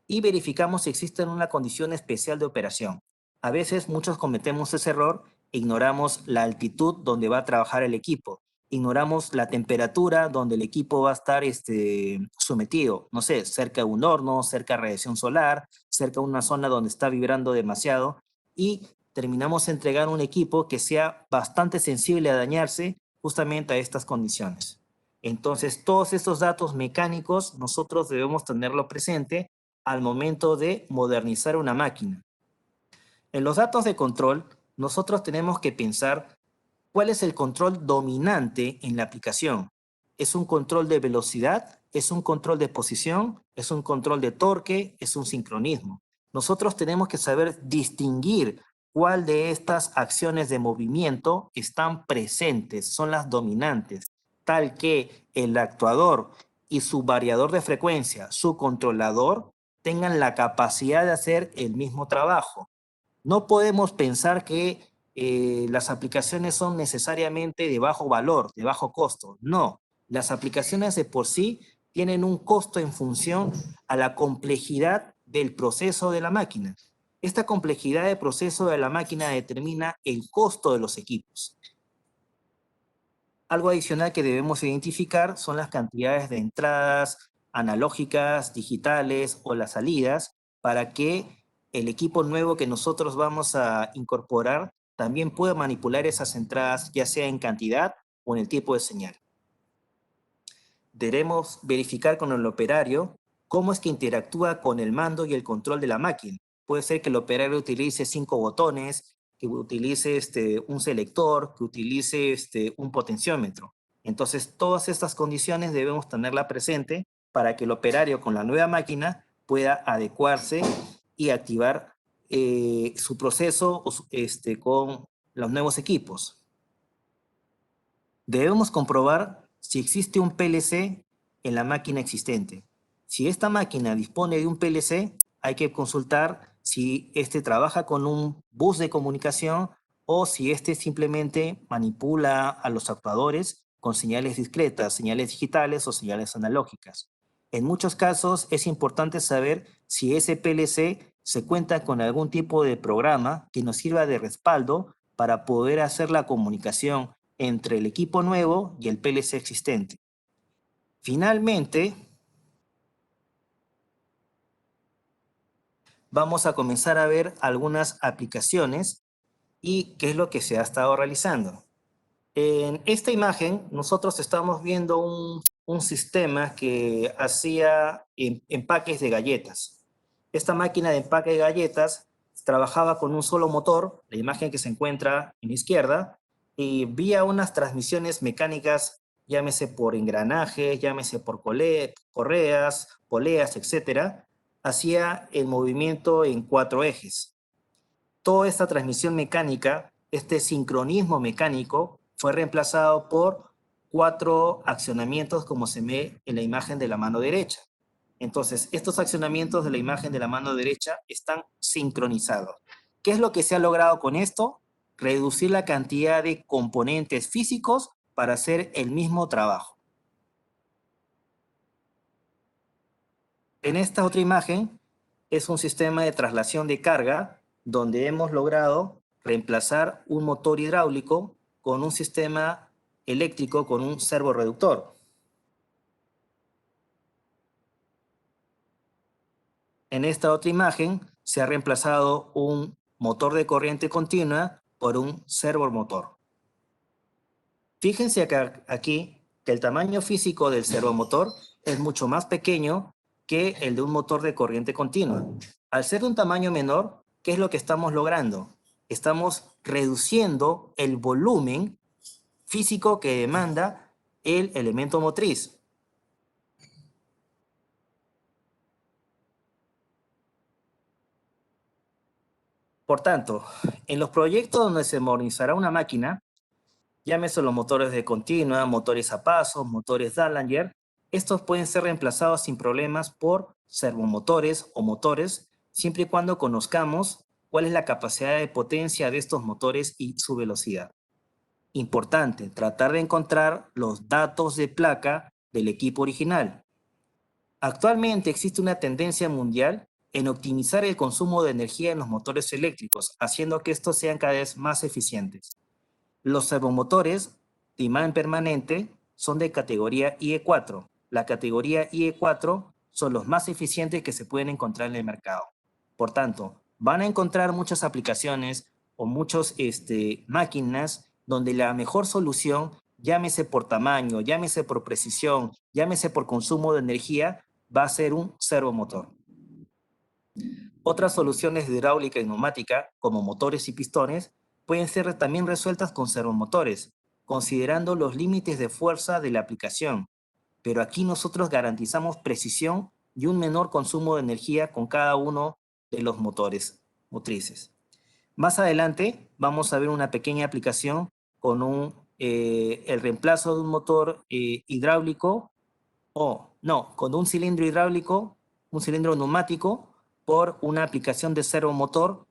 y verificamos si existe una condición especial de operación. A veces muchos cometemos ese error e ignoramos la altitud donde va a trabajar el equipo, ignoramos la temperatura donde el equipo va a estar sometido, no sé, cerca de un horno, cerca de radiación solar, cerca de una zona donde está vibrando demasiado y terminamos entregar un equipo que sea bastante sensible a dañarse justamente a estas condiciones. Entonces, todos estos datos mecánicos nosotros debemos tenerlo presente al momento de modernizar una máquina. En los datos de control, nosotros tenemos que pensar ¿Cuál es el control dominante en la aplicación? ¿Es un control de velocidad? ¿Es un control de posición? ¿Es un control de torque? ¿Es un sincronismo? Nosotros tenemos que saber distinguir cuál de estas acciones de movimiento están presentes, son las dominantes, tal que el actuador y su variador de frecuencia, su controlador, tengan la capacidad de hacer el mismo trabajo. No podemos pensar que las aplicaciones son necesariamente de bajo valor, de bajo costo. No, las aplicaciones de por sí tienen un costo en función a la complejidad del proceso de la máquina. Esta complejidad de proceso de la máquina determina el costo de los equipos. Algo adicional que debemos identificar son las cantidades de entradas analógicas, digitales o las salidas para que el equipo nuevo que nosotros vamos a incorporar también pueda manipular esas entradas, ya sea en cantidad o en el tipo de señal. Debemos verificar con el operario cómo es que interactúa con el mando y el control de la máquina. Puede ser que el operario utilice 5 botones, que utilice un selector, que utilice un potenciómetro. Entonces, todas estas condiciones debemos tenerla presente para que el operario con la nueva máquina pueda adecuarse y activar su proceso con los nuevos equipos. Debemos comprobar si existe un PLC en la máquina existente. Si esta máquina dispone de un PLC, hay que consultar si este trabaja con un bus de comunicación o si este simplemente manipula a los actuadores con señales discretas, señales digitales o señales analógicas. En muchos casos es importante saber si ese PLC se cuenta con algún tipo de programa que nos sirva de respaldo para poder hacer la comunicación entre el equipo nuevo y el PLC existente. Finalmente, vamos a comenzar a ver algunas aplicaciones y qué es lo que se ha estado realizando. En esta imagen, nosotros estamos viendo un sistema que hacía empaques de galletas. Esta máquina de empaque de galletas trabajaba con un solo motor, la imagen que se encuentra en la izquierda, y vía unas transmisiones mecánicas, llámese por engranajes, llámese por correas, poleas, etcétera, hacía el movimiento en 4 ejes. Toda esta transmisión mecánica, este sincronismo mecánico, fue reemplazado por 4 accionamientos como se ve en la imagen de la mano derecha. Entonces, estos accionamientos de la imagen de la mano derecha están sincronizados. ¿Qué es lo que se ha logrado con esto? Reducir la cantidad de componentes físicos para hacer el mismo trabajo. En esta otra imagen es un sistema de traslación de carga donde hemos logrado reemplazar un motor hidráulico con un sistema eléctrico con un servorreductor. En esta otra imagen se ha reemplazado un motor de corriente continua por un servomotor. Fíjense acá, aquí que el tamaño físico del servomotor es mucho más pequeño que el de un motor de corriente continua. Al ser de un tamaño menor, ¿qué es lo que estamos logrando? Estamos reduciendo el volumen físico que demanda el elemento motriz. Por tanto, en los proyectos donde se modernizará una máquina, llámese los motores de continua, motores a paso, motores Dallinger, estos pueden ser reemplazados sin problemas por servomotores o motores, siempre y cuando conozcamos cuál es la capacidad de potencia de estos motores y su velocidad. Importante, tratar de encontrar los datos de placa del equipo original. Actualmente existe una tendencia mundial en optimizar el consumo de energía en los motores eléctricos, haciendo que estos sean cada vez más eficientes. Los servomotores de imán permanente son de categoría IE4. La categoría IE4 son los más eficientes que se pueden encontrar en el mercado. Por tanto, van a encontrar muchas aplicaciones o muchas máquinas donde la mejor solución, llámese por tamaño, llámese por precisión, llámese por consumo de energía, va a ser un servomotor. Otras soluciones de hidráulica y neumática, como motores y pistones, pueden ser también resueltas con servomotores, considerando los límites de fuerza de la aplicación. Pero aquí nosotros garantizamos precisión y un menor consumo de energía con cada uno de los motores motrices. Más adelante vamos a ver una pequeña aplicación con el reemplazo de un motor hidráulico con un cilindro hidráulico, un cilindro neumático, por una aplicación de servomotor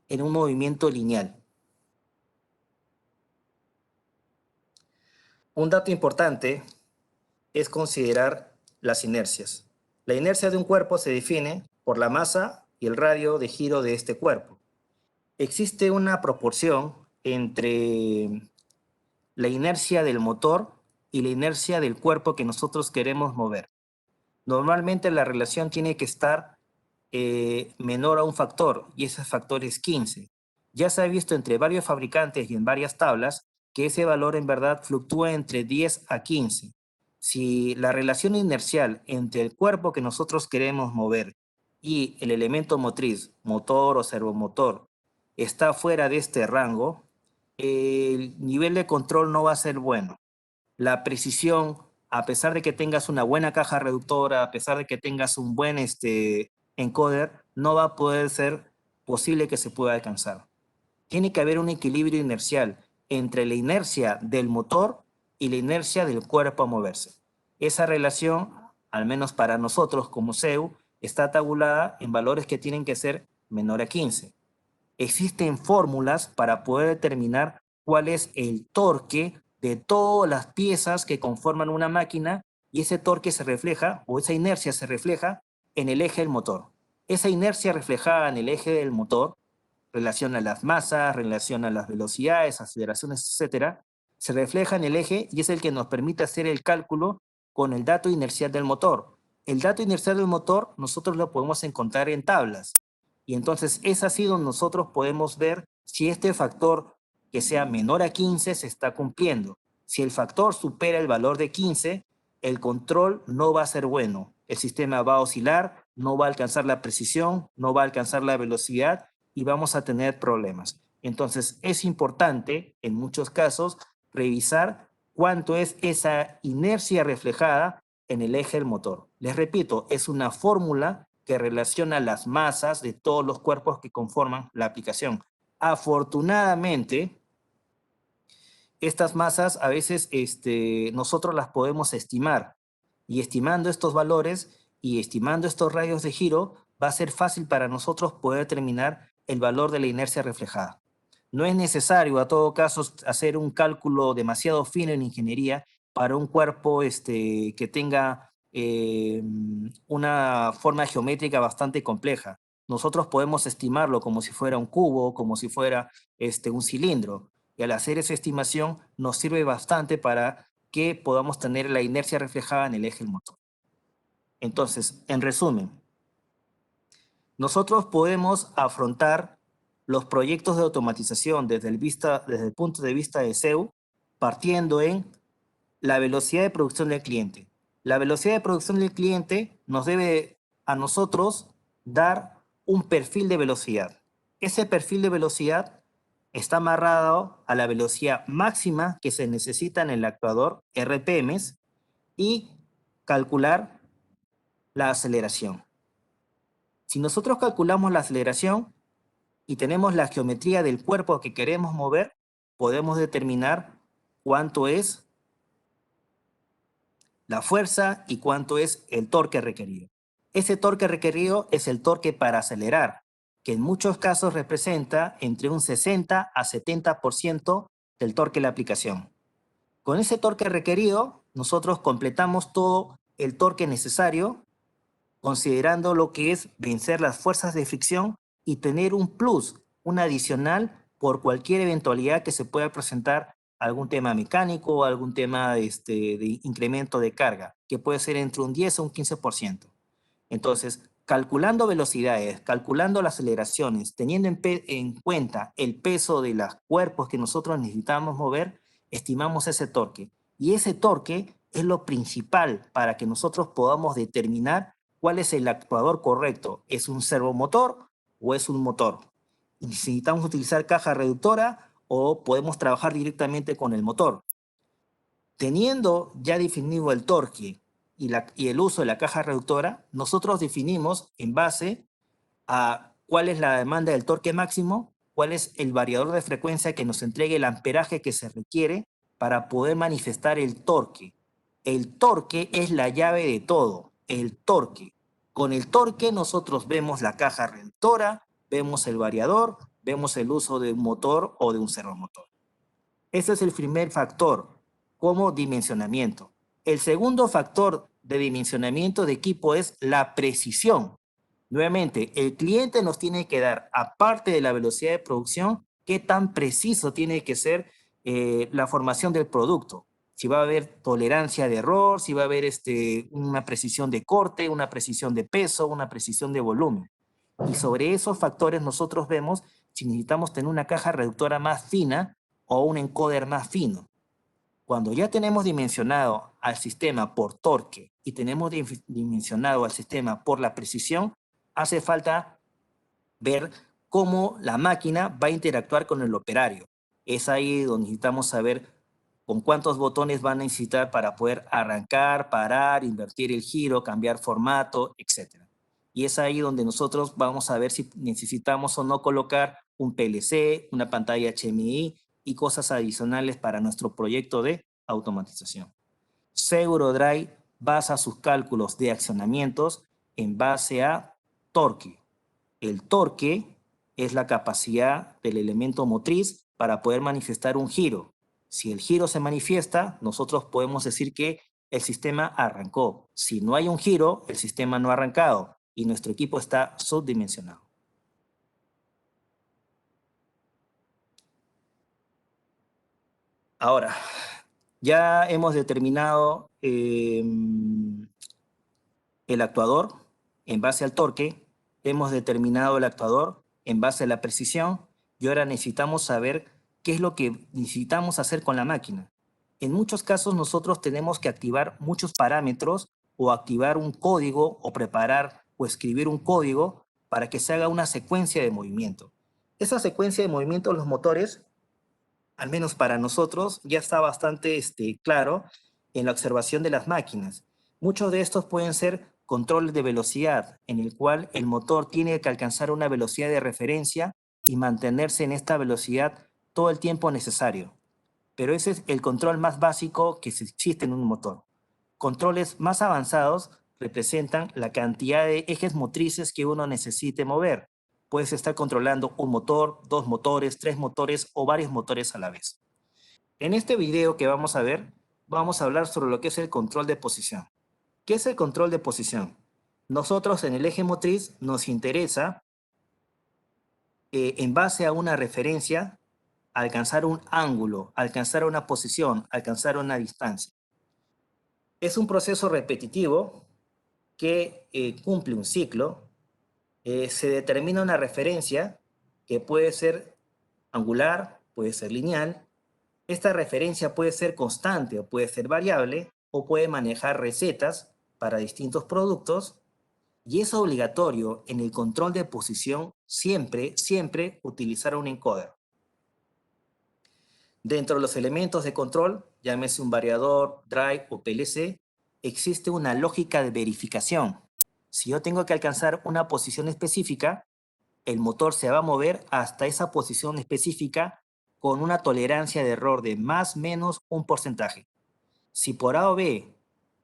en un movimiento lineal. Un dato importante es considerar las inercias. La inercia de un cuerpo se define por la masa y el radio de giro de este cuerpo. Existe una proporción entre la inercia del motor y la inercia del cuerpo que nosotros queremos mover. Normalmente la relación tiene que estar menor a un factor, y ese factor es 15. Ya se ha visto entre varios fabricantes y en varias tablas que ese valor en verdad fluctúa entre 10 a 15. Si la relación inercial entre el cuerpo que nosotros queremos mover y el elemento motriz, motor o servomotor, está fuera de este rango, el nivel de control no va a ser bueno. La precisión, a pesar de que tengas una buena caja reductora, a pesar de que tengas un buen encoder, no va a poder ser posible que se pueda alcanzar. Tiene que haber un equilibrio inercial entre la inercia del motor y la inercia del cuerpo a moverse. Esa relación, al menos para nosotros como CEU, está tabulada en valores que tienen que ser menor a 15. Existen fórmulas para poder determinar cuál es el torque de todas las piezas que conforman una máquina, y ese torque se refleja, o esa inercia se refleja, en el eje del motor. Esa inercia reflejada en el eje del motor relaciona las masas, relaciona las velocidades, aceleraciones, etcétera, se refleja en el eje y es el que nos permite hacer el cálculo con el dato inercial del motor. El dato inercial del motor nosotros lo podemos encontrar en tablas. Y entonces es así donde nosotros podemos ver si este factor que sea menor a 15 se está cumpliendo. Si el factor supera el valor de 15, el control no va a ser bueno. El sistema va a oscilar, no va a alcanzar la precisión, no va a alcanzar la velocidad y vamos a tener problemas. Entonces es importante, en muchos casos, revisar cuánto es esa inercia reflejada en el eje del motor. Les repito, es una fórmula que relaciona las masas de todos los cuerpos que conforman la aplicación. Afortunadamente, estas masas a veces nosotros las podemos estimar, y estimando estos valores y estimando estos radios de giro va a ser fácil para nosotros poder determinar el valor de la inercia reflejada. No es necesario a todo caso hacer un cálculo demasiado fino en ingeniería para un cuerpo que tenga una forma geométrica bastante compleja. Nosotros podemos estimarlo como si fuera un cubo, como si fuera un cilindro. Y al hacer esa estimación nos sirve bastante para que podamos tener la inercia reflejada en el eje del motor. Entonces, en resumen, nosotros podemos afrontar los proyectos de automatización desde el punto de vista de CEU, partiendo en la velocidad de producción del cliente. La velocidad de producción del cliente nos debe a nosotros dar un perfil de velocidad. Ese perfil de velocidad está amarrado a la velocidad máxima que se necesita en el actuador RPMs y calcular la aceleración. Si nosotros calculamos la aceleración y tenemos la geometría del cuerpo que queremos mover, podemos determinar cuánto es la fuerza y cuánto es el torque requerido. Ese torque requerido es el torque para acelerar, que en muchos casos representa entre un 60 a 70% del torque de la aplicación. Con ese torque requerido, nosotros completamos todo el torque necesario, considerando lo que es vencer las fuerzas de fricción y tener un plus, un adicional por cualquier eventualidad que se pueda presentar, algún tema mecánico o algún tema de incremento de carga, que puede ser entre un 10 o un 15%. Entonces, calculando velocidades, calculando las aceleraciones, teniendo en cuenta el peso de los cuerpos que nosotros necesitamos mover, estimamos ese torque. Y ese torque es lo principal para que nosotros podamos determinar cuál es el actuador correcto. ¿Es un servomotor o es un motor? ¿Necesitamos utilizar caja reductora o podemos trabajar directamente con el motor. Teniendo ya definido el torque y el uso de la caja reductora, nosotros definimos en base a cuál es la demanda del torque máximo, cuál es el variador de frecuencia que nos entregue el amperaje que se requiere para poder manifestar el torque. El torque es la llave de todo, el torque. Con el torque nosotros vemos la caja reductora, vemos el variador, vemos el uso de un motor o de un servomotor. Ese es el primer factor, como dimensionamiento. El segundo factor de dimensionamiento de equipo es la precisión. Nuevamente, el cliente nos tiene que dar, aparte de la velocidad de producción, qué tan preciso tiene que ser la formación del producto. Si va a haber tolerancia de error, si va a haber una precisión de corte, una precisión de peso, una precisión de volumen. Y sobre esos factores nosotros vemos si necesitamos tener una caja reductora más fina o un encoder más fino. Cuando ya tenemos dimensionado al sistema por torque y tenemos dimensionado al sistema por la precisión, hace falta ver cómo la máquina va a interactuar con el operario. Es ahí donde necesitamos saber con cuántos botones van a necesitar para poder arrancar, parar, invertir el giro, cambiar formato, etc. Y es ahí donde nosotros vamos a ver si necesitamos o no colocar un PLC, una pantalla HMI y cosas adicionales para nuestro proyecto de automatización. SeguroDrive basa sus cálculos de accionamientos en base a torque. El torque es la capacidad del elemento motriz para poder manifestar un giro. Si el giro se manifiesta, nosotros podemos decir que el sistema arrancó. Si no hay un giro, el sistema no ha arrancado y nuestro equipo está subdimensionado. Ahora, ya hemos determinado el actuador en base al torque, hemos determinado el actuador en base a la precisión y ahora necesitamos saber qué es lo que necesitamos hacer con la máquina. En muchos casos nosotros tenemos que activar muchos parámetros o activar un código o preparar o escribir un código para que se haga una secuencia de movimiento. Esa secuencia de movimiento de los motores, al menos para nosotros, ya está bastante claro en la observación de las máquinas. Muchos de estos pueden ser controles de velocidad, en el cual el motor tiene que alcanzar una velocidad de referencia y mantenerse en esta velocidad todo el tiempo necesario. Pero ese es el control más básico que existe en un motor. Controles más avanzados representan la cantidad de ejes motrices que uno necesite mover. Puedes estar controlando un motor, dos motores, tres motores o varios motores a la vez. En este video que vamos a ver, vamos a hablar sobre lo que es el control de posición. ¿Qué es el control de posición? Nosotros en el eje motriz nos interesa, en base a una referencia, alcanzar un ángulo, alcanzar una posición, alcanzar una distancia. Es un proceso repetitivo que cumple un ciclo. Se determina una referencia que puede ser angular, puede ser lineal. Esta referencia puede ser constante o puede ser variable o puede manejar recetas para distintos productos y es obligatorio en el control de posición siempre utilizar un encoder. Dentro de los elementos de control, llámese un variador, drive o PLC, existe una lógica de verificación. Si yo tengo que alcanzar una posición específica, el motor se va a mover hasta esa posición específica con una tolerancia de error de más o menos un porcentaje. Si por A o B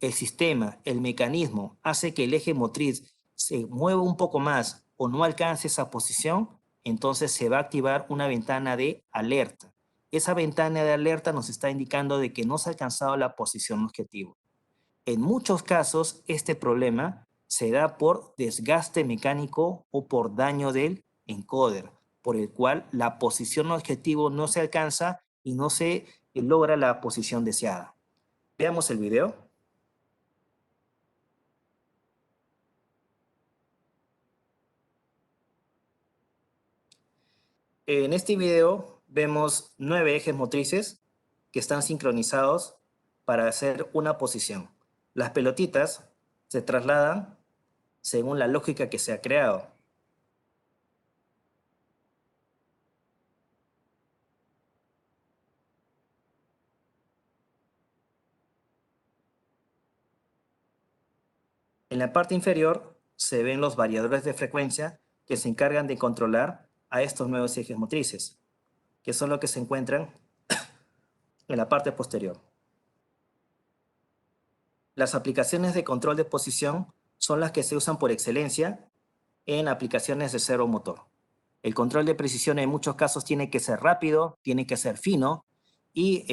el sistema, el mecanismo hace que el eje motriz se mueva un poco más o no alcance esa posición, entonces se va a activar una ventana de alerta. Esa ventana de alerta nos está indicando de que no se ha alcanzado la posición objetivo. En muchos casos, este problema se da por desgaste mecánico o por daño del encoder, por el cual la posición objetivo no se alcanza y no se logra la posición deseada. Veamos el video. En este video vemos 9 ejes motrices que están sincronizados para hacer una posición. Las pelotitas se trasladan según la lógica que se ha creado. En la parte inferior se ven los variadores de frecuencia que se encargan de controlar a estos nuevos ejes motrices, que son los que se encuentran en la parte posterior. Las aplicaciones de control de posición son las que se usan por excelencia en aplicaciones de servomotor. El control de precisión en muchos casos tiene que ser rápido, tiene que ser fino y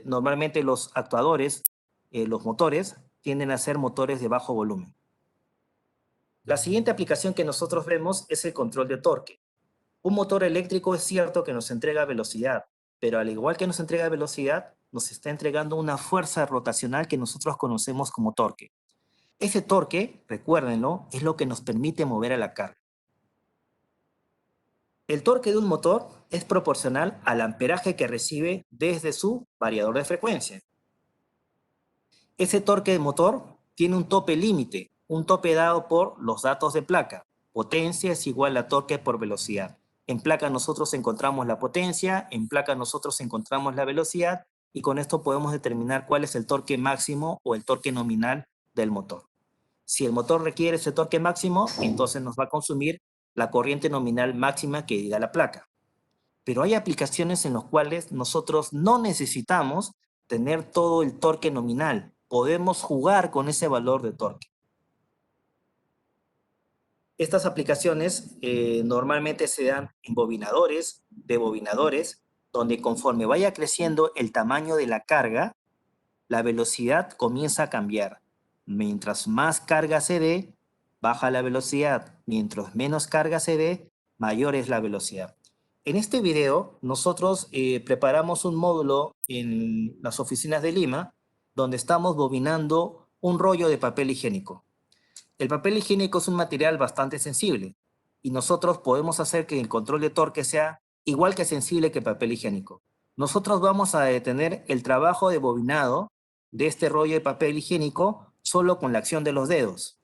normalmente los actuadores, los motores, tienden a ser motores de bajo volumen. La siguiente aplicación que nosotros vemos es el control de torque. Un motor eléctrico es cierto que nos entrega velocidad, pero al igual que nos entrega velocidad, nos está entregando una fuerza rotacional que nosotros conocemos como torque. Ese torque, recuérdenlo, es lo que nos permite mover a la carga. El torque de un motor es proporcional al amperaje que recibe desde su variador de frecuencia. Ese torque de motor tiene un tope límite, un tope dado por los datos de placa. Potencia es igual a torque por velocidad. En placa nosotros encontramos la potencia, en placa nosotros encontramos la velocidad y con esto podemos determinar cuál es el torque máximo o el torque nominal del motor. Si el motor requiere ese torque máximo, entonces nos va a consumir la corriente nominal máxima que diga la placa. Pero hay aplicaciones en las cuales nosotros no necesitamos tener todo el torque nominal. Podemos jugar con ese valor de torque. Estas aplicaciones normalmente se dan en bobinadores, de bobinadores, donde conforme vaya creciendo el tamaño de la carga, la velocidad comienza a cambiar. Mientras más carga se dé, baja la velocidad. Mientras menos carga se dé, mayor es la velocidad. En este video, nosotros preparamos un módulo en las oficinas de Lima, donde estamos bobinando un rollo de papel higiénico. El papel higiénico es un material bastante sensible y nosotros podemos hacer que el control de torque sea igual que sensible que el papel higiénico. Nosotros vamos a detener el trabajo de bobinado de este rollo de papel higiénico solo con la acción de los dedos.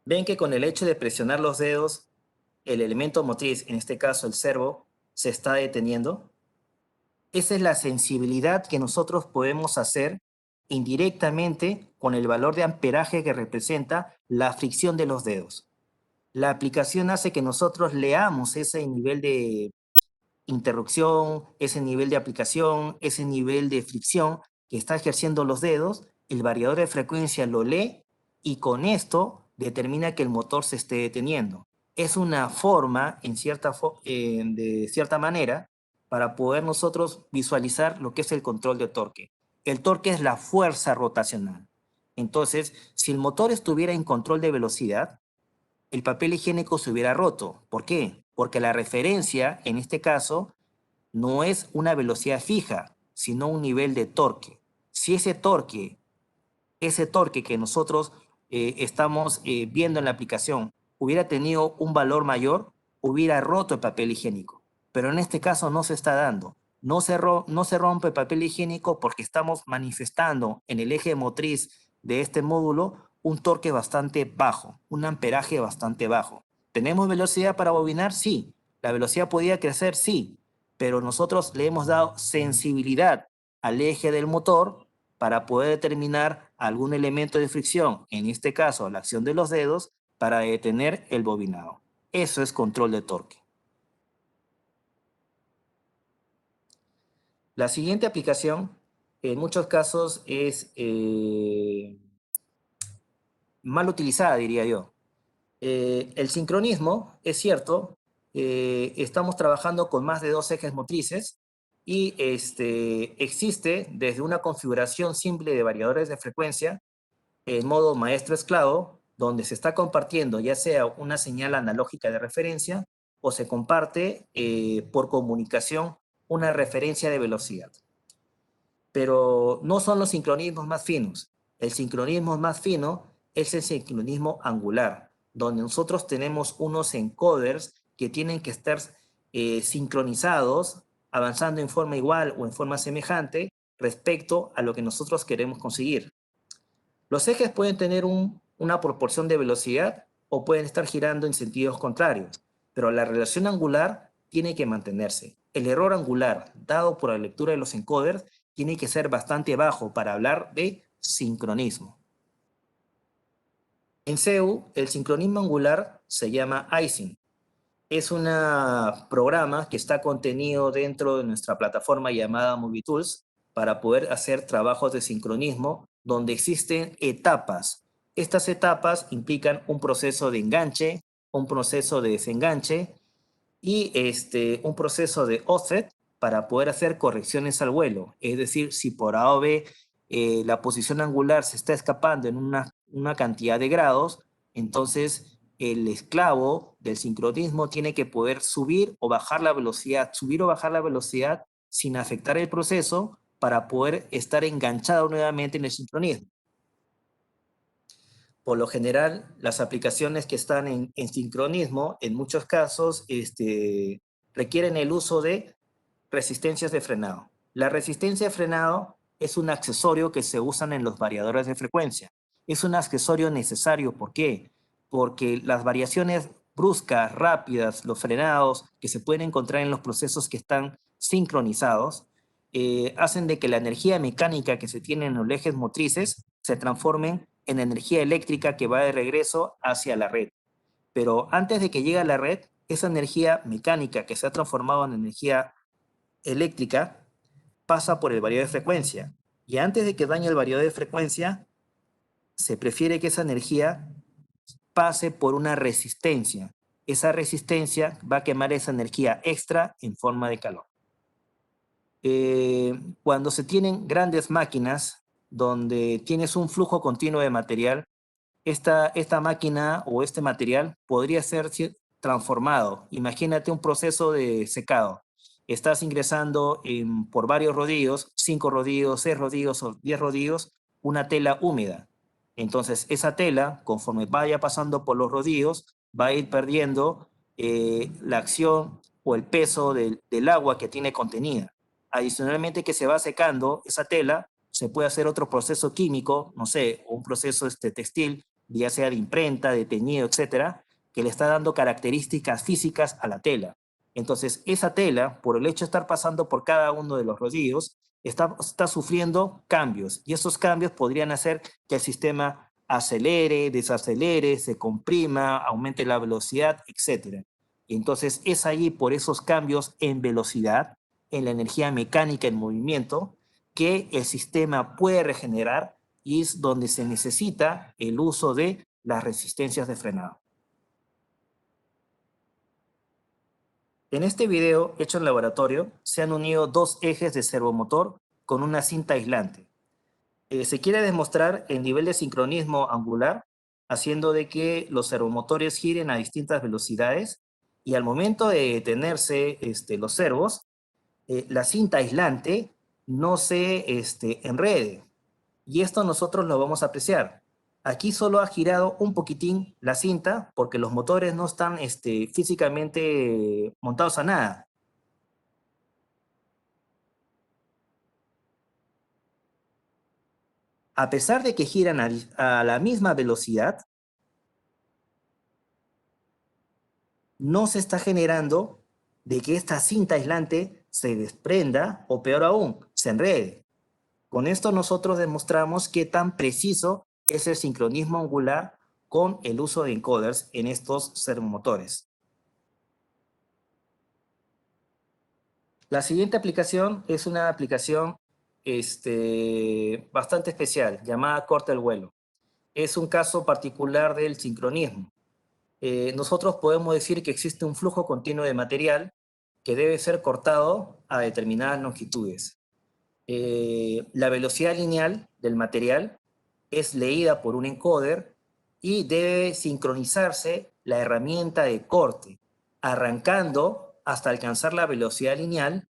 Ven que con el hecho de presionar los dedos, el elemento motriz, en este caso el servo, se está deteniendo. Esa es la sensibilidad que nosotros podemos hacer indirectamente con el valor de amperaje que representa la fricción de los dedos. La aplicación hace que nosotros leamos ese nivel de interrupción, ese nivel de aplicación, ese nivel de fricción que está ejerciendo los dedos. El variador de frecuencia lo lee y con esto determina que el motor se esté deteniendo. Es una forma, de cierta manera, para poder nosotros visualizar lo que es el control de torque. El torque es la fuerza rotacional. Entonces, si el motor estuviera en control de velocidad, el papel higiénico se hubiera roto. ¿Por qué? Porque la referencia, en este caso, no es una velocidad fija, sino un nivel de torque. Si ese torque que nosotros estamos viendo en la aplicación hubiera tenido un valor mayor, hubiera roto el papel higiénico. Pero en este caso no se está dando. No se rompe el papel higiénico porque estamos manifestando en el eje motriz de este módulo un torque bastante bajo, un amperaje bastante bajo. ¿Tenemos velocidad para bobinar? Sí. ¿La velocidad podía crecer? Sí. Pero nosotros le hemos dado sensibilidad al eje del motor para poder determinar algún elemento de fricción, en este caso la acción de los dedos, para detener el bobinado. Eso es control de torque. La siguiente aplicación, en muchos casos, es mal utilizada, diría yo. El sincronismo, es cierto, estamos trabajando con más de dos ejes motrices y existe desde una configuración simple de variadores de frecuencia en modo maestro-esclavo, donde se está compartiendo ya sea una señal analógica de referencia o se comparte por comunicación una referencia de velocidad. Pero no son los sincronismos más finos. El sincronismo más fino es el sincronismo angular, donde nosotros tenemos unos encoders que tienen que estar sincronizados, avanzando en forma igual o en forma semejante respecto a lo que nosotros queremos conseguir. Los ejes pueden tener una proporción de velocidad o pueden estar girando en sentidos contrarios, pero la relación angular tiene que mantenerse. El error angular dado por la lectura de los encoders tiene que ser bastante bajo para hablar de sincronismo. En CEU, el sincronismo angular se llama Ising. Es un programa que está contenido dentro de nuestra plataforma llamada Movie Tools para poder hacer trabajos de sincronismo donde existen etapas. Estas etapas implican un proceso de enganche, un proceso de desenganche y un proceso de offset para poder hacer correcciones al vuelo. Es decir, si por A o B la posición angular se está escapando en una cantidad de grados, entonces el esclavo del sincronismo tiene que poder subir o bajar la velocidad sin afectar el proceso para poder estar enganchado nuevamente en el sincronismo. Por lo general, las aplicaciones que están en sincronismo, en muchos casos, requieren el uso de resistencias de frenado. La resistencia de frenado es un accesorio que se usan en los variadores de frecuencia. Es un accesorio necesario. ¿Por qué? Porque las variaciones bruscas, rápidas, los frenados que se pueden encontrar en los procesos que están sincronizados, hacen de que la energía mecánica que se tiene en los ejes motrices se transformen en energía eléctrica que va de regreso hacia la red. Pero antes de que llegue a la red, esa energía mecánica que se ha transformado en energía eléctrica pasa por el variador de frecuencia. Y antes de que dañe el variador de frecuencia, se prefiere que esa energía pase por una resistencia. Esa resistencia va a quemar esa energía extra en forma de calor. Cuando se tienen grandes máquinas donde tienes un flujo continuo de material, esta máquina o este material podría ser transformado. Imagínate un proceso de secado. Estás ingresando por varios rodillos, 5 rodillos, 6 rodillos o 10 rodillos, una tela húmeda. Entonces, esa tela, conforme vaya pasando por los rodillos, va a ir perdiendo la acción o el peso del agua que tiene contenida. Adicionalmente que se va secando esa tela, se puede hacer otro proceso químico, no sé, un proceso textil, ya sea de imprenta, de teñido, etcétera, que le está dando características físicas a la tela. Entonces, esa tela, por el hecho de estar pasando por cada uno de los rodillos, está sufriendo cambios, y esos cambios podrían hacer que el sistema acelere, desacelere, se comprima, aumente la velocidad, etcétera. Y entonces es ahí por esos cambios en velocidad, en la energía mecánica en movimiento, que el sistema puede regenerar y es donde se necesita el uso de las resistencias de frenado. En este video hecho en laboratorio se han unido dos ejes de servomotor con una cinta aislante. Se quiere demostrar el nivel de sincronismo angular haciendo de que los servomotores giren a distintas velocidades y al momento de detenerse los servos, la cinta aislante no se enrede. Y esto nosotros lo vamos a apreciar. Aquí solo ha girado un poquitín la cinta porque los motores no están físicamente montados a nada. A pesar de que giran a la misma velocidad, no se está generando de que esta cinta aislante se desprenda o peor aún, se enrede. Con esto nosotros demostramos qué tan preciso es el sincronismo angular con el uso de encoders en estos servomotores. La siguiente aplicación es una aplicación bastante especial, llamada corta el vuelo. Es un caso particular del sincronismo. Nosotros podemos decir que existe un flujo continuo de material que debe ser cortado a determinadas longitudes. La velocidad lineal del material es leída por un encoder y debe sincronizarse la herramienta de corte, arrancando hasta alcanzar la velocidad lineal,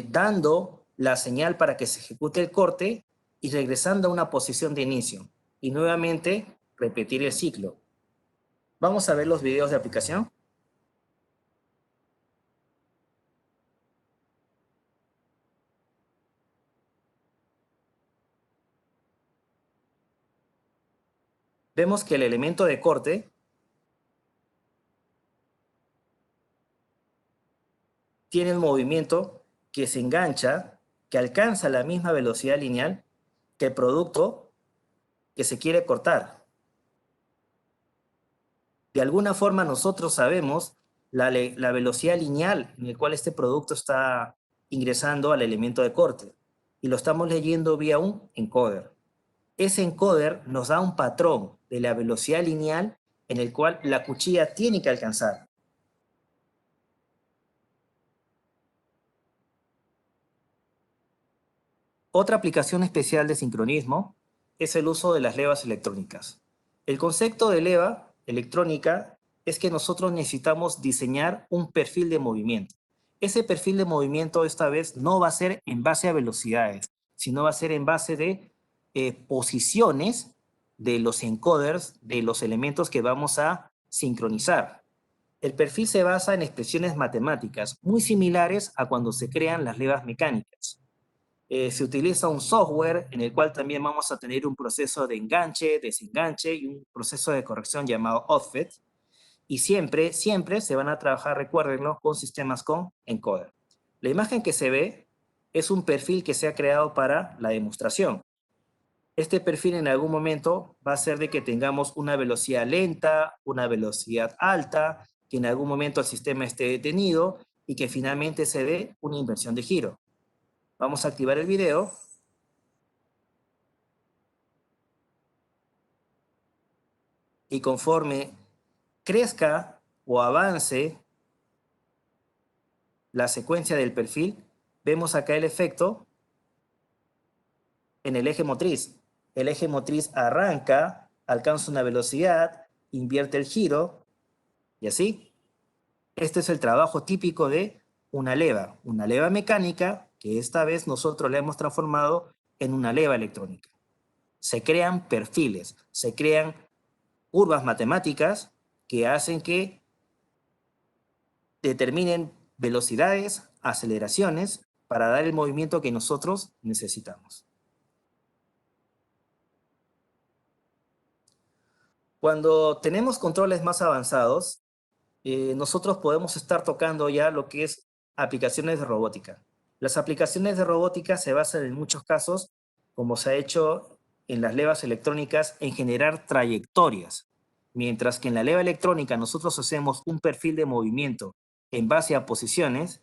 dando la señal para que se ejecute el corte y regresando a una posición de inicio. Y nuevamente repetir el ciclo. Vamos a ver los videos de aplicación. Vemos que el elemento de corte tiene un movimiento que se engancha, que alcanza la misma velocidad lineal que el producto que se quiere cortar. De alguna forma nosotros sabemos la velocidad lineal en la cual este producto está ingresando al elemento de corte y lo estamos leyendo vía un encoder. Ese encoder nos da un patrón de la velocidad lineal en el cual la cuchilla tiene que alcanzar. Otra aplicación especial de sincronismo es el uso de las levas electrónicas. El concepto de leva electrónica es que nosotros necesitamos diseñar un perfil de movimiento. Ese perfil de movimiento esta vez no va a ser en base a velocidades, sino va a ser en base de posiciones de los encoders, de los elementos que vamos a sincronizar. El perfil se basa en expresiones matemáticas muy similares a cuando se crean las levas mecánicas. Se utiliza un software en el cual también vamos a tener un proceso de enganche, desenganche y un proceso de corrección llamado offset. Y siempre se van a trabajar, recuérdenlo, con sistemas con encoder. La imagen que se ve es un perfil que se ha creado para la demostración. Este perfil en algún momento va a ser de que tengamos una velocidad lenta, una velocidad alta, que en algún momento el sistema esté detenido y que finalmente se dé una inversión de giro. Vamos a activar el video. Y conforme crezca o avance la secuencia del perfil, vemos acá el efecto en el eje motriz. El eje motriz arranca, alcanza una velocidad, invierte el giro y así. Este es el trabajo típico de una leva mecánica que esta vez nosotros la hemos transformado en una leva electrónica. Se crean perfiles, se crean curvas matemáticas que hacen que determinen velocidades, aceleraciones, para dar el movimiento que nosotros necesitamos. Cuando tenemos controles más avanzados, nosotros podemos estar tocando ya lo que es aplicaciones de robótica. Las aplicaciones de robótica se basan en muchos casos, como se ha hecho en las levas electrónicas, en generar trayectorias. Mientras que en la leva electrónica nosotros hacemos un perfil de movimiento en base a posiciones,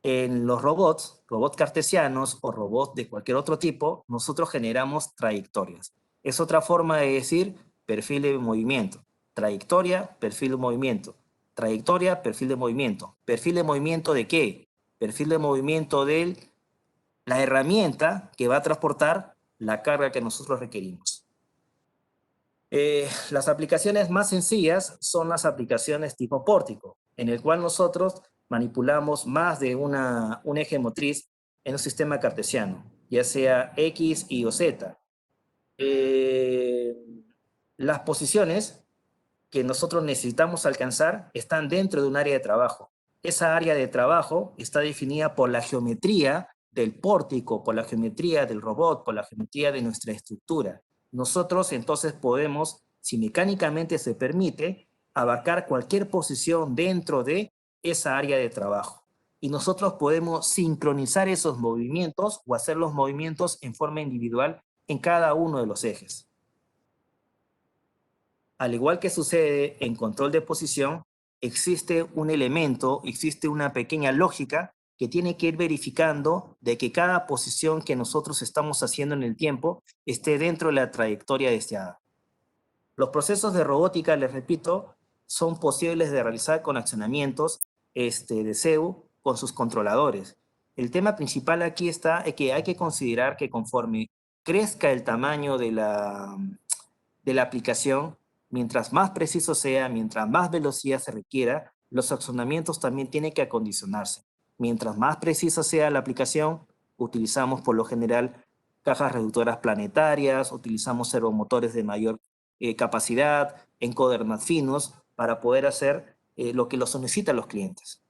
en los robots cartesianos o robots de cualquier otro tipo, nosotros generamos trayectorias. Es otra forma de decir perfil de movimiento. Trayectoria, perfil de movimiento. Trayectoria, perfil de movimiento. ¿Perfil de movimiento de qué? Perfil de movimiento de la herramienta que va a transportar la carga que nosotros requerimos. Las aplicaciones más sencillas son las aplicaciones tipo pórtico, en el cual nosotros manipulamos más de un eje motriz en un sistema cartesiano, ya sea X, Y o Z. Las posiciones que nosotros necesitamos alcanzar están dentro de un área de trabajo. Esa área de trabajo está definida por la geometría del pórtico, por la geometría del robot, por la geometría de nuestra estructura. Nosotros entonces podemos, si mecánicamente se permite, abarcar cualquier posición dentro de esa área de trabajo. Y nosotros podemos sincronizar esos movimientos o hacer los movimientos en forma individual en cada uno de los ejes. Al igual que sucede en control de posición, existe un elemento, existe una pequeña lógica que tiene que ir verificando de que cada posición que nosotros estamos haciendo en el tiempo esté dentro de la trayectoria deseada. Los procesos de robótica, les repito, son posibles de realizar con accionamientos de CEU con sus controladores. El tema principal aquí está que hay que considerar que conforme crezca el tamaño de la aplicación, mientras más preciso sea, mientras más velocidad se requiera, los accionamientos también tienen que acondicionarse. Mientras más precisa sea la aplicación, utilizamos por lo general cajas reductoras planetarias, utilizamos servomotores de mayor capacidad, encoders más finos, para poder hacer lo que los solicitan los clientes.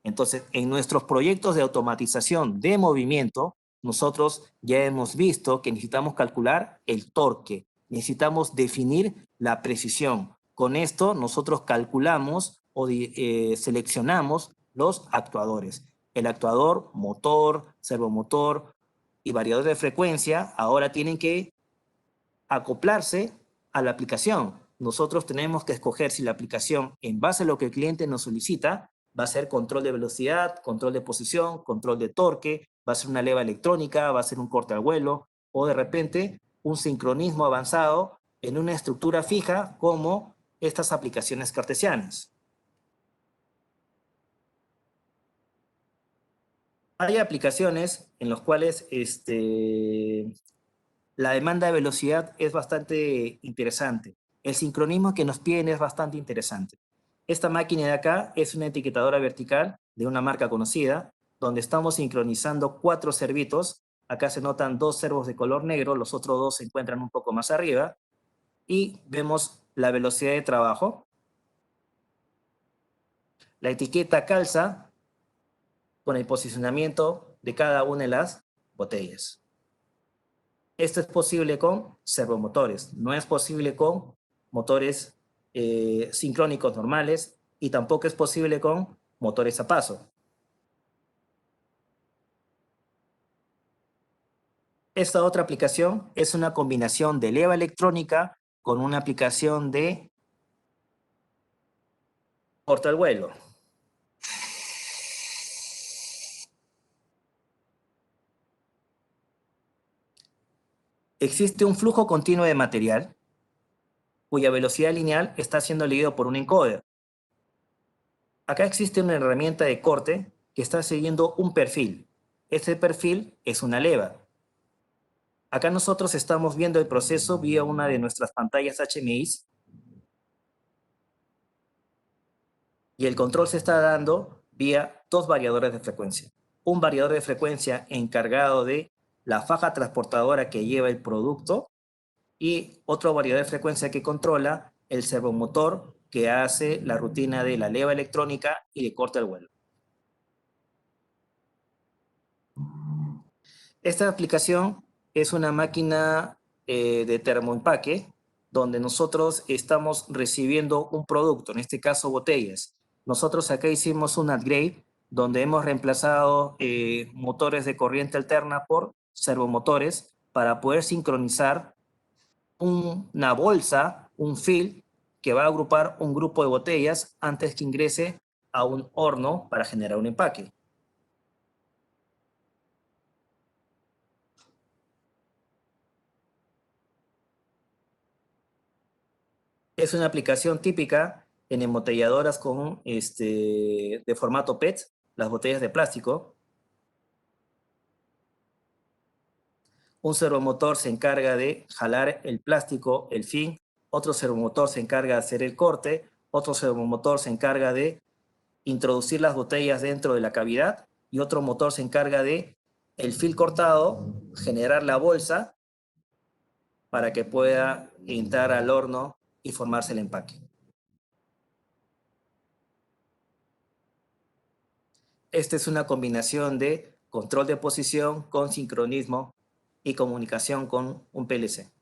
Entonces, en nuestros proyectos de automatización de movimiento, nosotros ya hemos visto que necesitamos calcular el torque, necesitamos definir la precisión. Con esto nosotros calculamos o seleccionamos los actuadores. El actuador, motor, servomotor y variador de frecuencia ahora tienen que acoplarse a la aplicación. Nosotros tenemos que escoger si la aplicación, en base a lo que el cliente nos solicita, va a ser control de velocidad, control de posición, control de torque, va a ser una leva electrónica, va a ser un corte al vuelo, o de repente un sincronismo avanzado en una estructura fija como estas aplicaciones cartesianas. Hay aplicaciones en las cuales la demanda de velocidad es bastante interesante. El sincronismo que nos piden es bastante interesante. Esta máquina de acá es una etiquetadora vertical de una marca conocida, donde estamos sincronizando 4 cervitos. Acá se notan 2 servos de color negro, los otros 2 se encuentran un poco más arriba. Y vemos la velocidad de trabajo. La etiqueta calza con el posicionamiento de cada una de las botellas. Esto es posible con servomotores, no es posible con motores sincrónicos normales y tampoco es posible con motores a paso. Esta otra aplicación es una combinación de leva electrónica con una aplicación de porta al vuelo. Existe un flujo continuo de material cuya velocidad lineal está siendo leído por un encoder. Acá existe una herramienta de corte que está siguiendo un perfil. Este perfil es una leva. Acá nosotros estamos viendo el proceso vía una de nuestras pantallas HMI y el control se está dando vía 2 variadores de frecuencia. Un variador de frecuencia encargado de la faja transportadora que lleva el producto y otro variador de frecuencia que controla el servomotor que hace la rutina de la leva electrónica y de corte al vuelo. Esta aplicación es una máquina de termoempaque donde nosotros estamos recibiendo un producto, en este caso botellas. Nosotros acá hicimos un upgrade donde hemos reemplazado motores de corriente alterna por servomotores para poder sincronizar una bolsa, un fill, que va a agrupar un grupo de botellas antes que ingrese a un horno para generar un empaque. Es una aplicación típica en embotelladoras con, de formato PET, las botellas de plástico. Un servomotor se encarga de jalar el plástico, el fin. Otro servomotor se encarga de hacer el corte. Otro servomotor se encarga de introducir las botellas dentro de la cavidad. Y otro motor se encarga de el fil cortado, generar la bolsa para que pueda entrar al horno y formarse el empaque. Esta es una combinación de control de posición con sincronismo y comunicación con un PLC.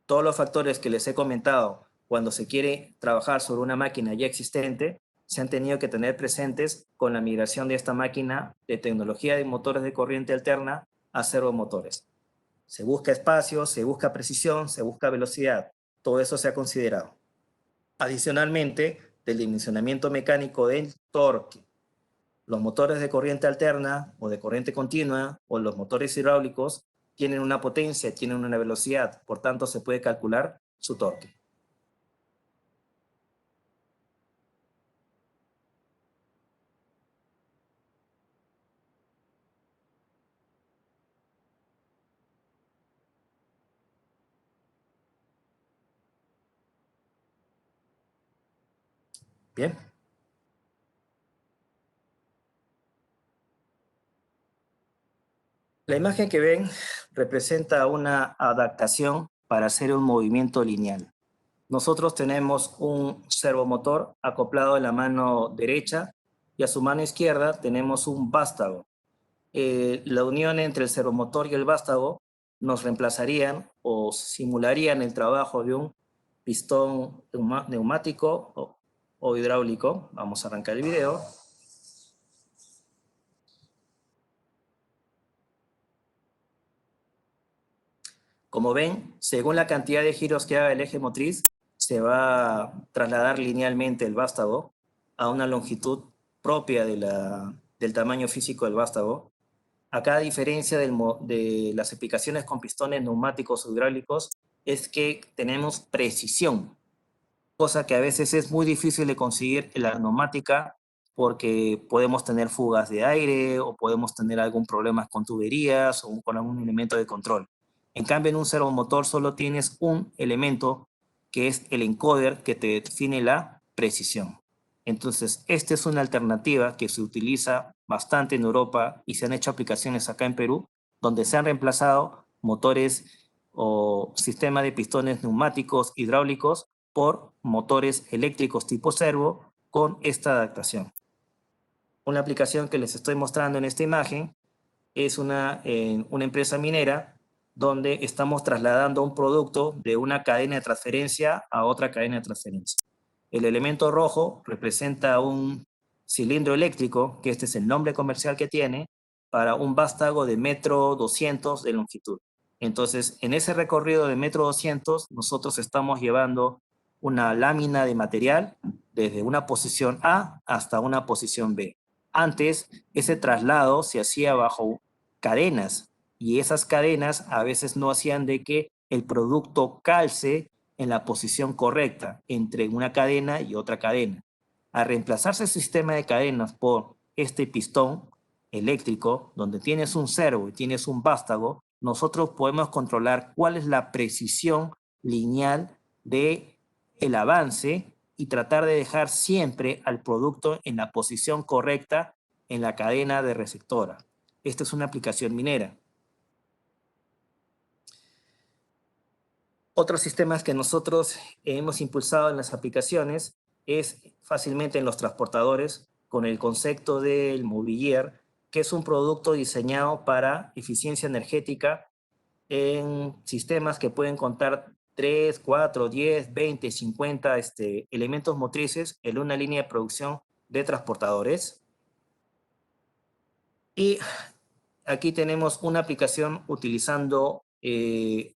Todos los factores que les he comentado cuando se quiere trabajar sobre una máquina ya existente se han tenido que tener presentes con la migración de esta máquina de tecnología de motores de corriente alterna a servomotores. Se busca espacio, se busca precisión, se busca velocidad. Todo eso se ha considerado. Adicionalmente, del dimensionamiento mecánico del torque, los motores de corriente alterna o de corriente continua o los motores hidráulicos tienen una potencia, tienen una velocidad, por tanto se puede calcular su torque. Bien. La imagen que ven representa una adaptación para hacer un movimiento lineal. Nosotros tenemos un servomotor acoplado en la mano derecha y a su mano izquierda tenemos un vástago. La unión entre el servomotor y el vástago nos reemplazarían o simularían el trabajo de un pistón neumático o hidráulico. Vamos a arrancar el video. Como ven, según la cantidad de giros que haga el eje motriz, se va a trasladar linealmente el vástago a una longitud propia del tamaño físico del vástago. Acá, a diferencia de las aplicaciones con pistones neumáticos o hidráulicos, es que tenemos precisión, cosa que a veces es muy difícil de conseguir en la neumática porque podemos tener fugas de aire o podemos tener algún problema con tuberías o con algún elemento de control. En cambio, en un servomotor solo tienes un elemento que es el encoder que te define la precisión. Entonces, esta es una alternativa que se utiliza bastante en Europa y se han hecho aplicaciones acá en Perú, donde se han reemplazado motores o sistemas de pistones neumáticos hidráulicos por motores eléctricos tipo servo con esta adaptación. Una aplicación que les estoy mostrando en esta imagen es una empresa minera donde estamos trasladando un producto de una cadena de transferencia a otra cadena de transferencia. El elemento rojo representa un cilindro eléctrico, que este es el nombre comercial que tiene, para un vástago de 1,2 m de longitud. Entonces, en ese recorrido de 1,2 m, nosotros estamos llevando una lámina de material desde una posición A hasta una posición B. Antes, ese traslado se hacía bajo cadenas y esas cadenas a veces no hacían de que el producto calce en la posición correcta entre una cadena y otra cadena. Al reemplazarse el sistema de cadenas por este pistón eléctrico, donde tienes un servo y tienes un vástago, nosotros podemos controlar cuál es la precisión lineal de el avance y tratar de dejar siempre al producto en la posición correcta en la cadena de receptora. Esta es una aplicación minera. Otros sistemas que nosotros hemos impulsado en las aplicaciones es fácilmente en los transportadores con el concepto del Mobilier, que es un producto diseñado para eficiencia energética en sistemas que pueden contar 3, 4, 10, 20, 50 elementos motrices en una línea de producción de transportadores. Y aquí tenemos una aplicación utilizando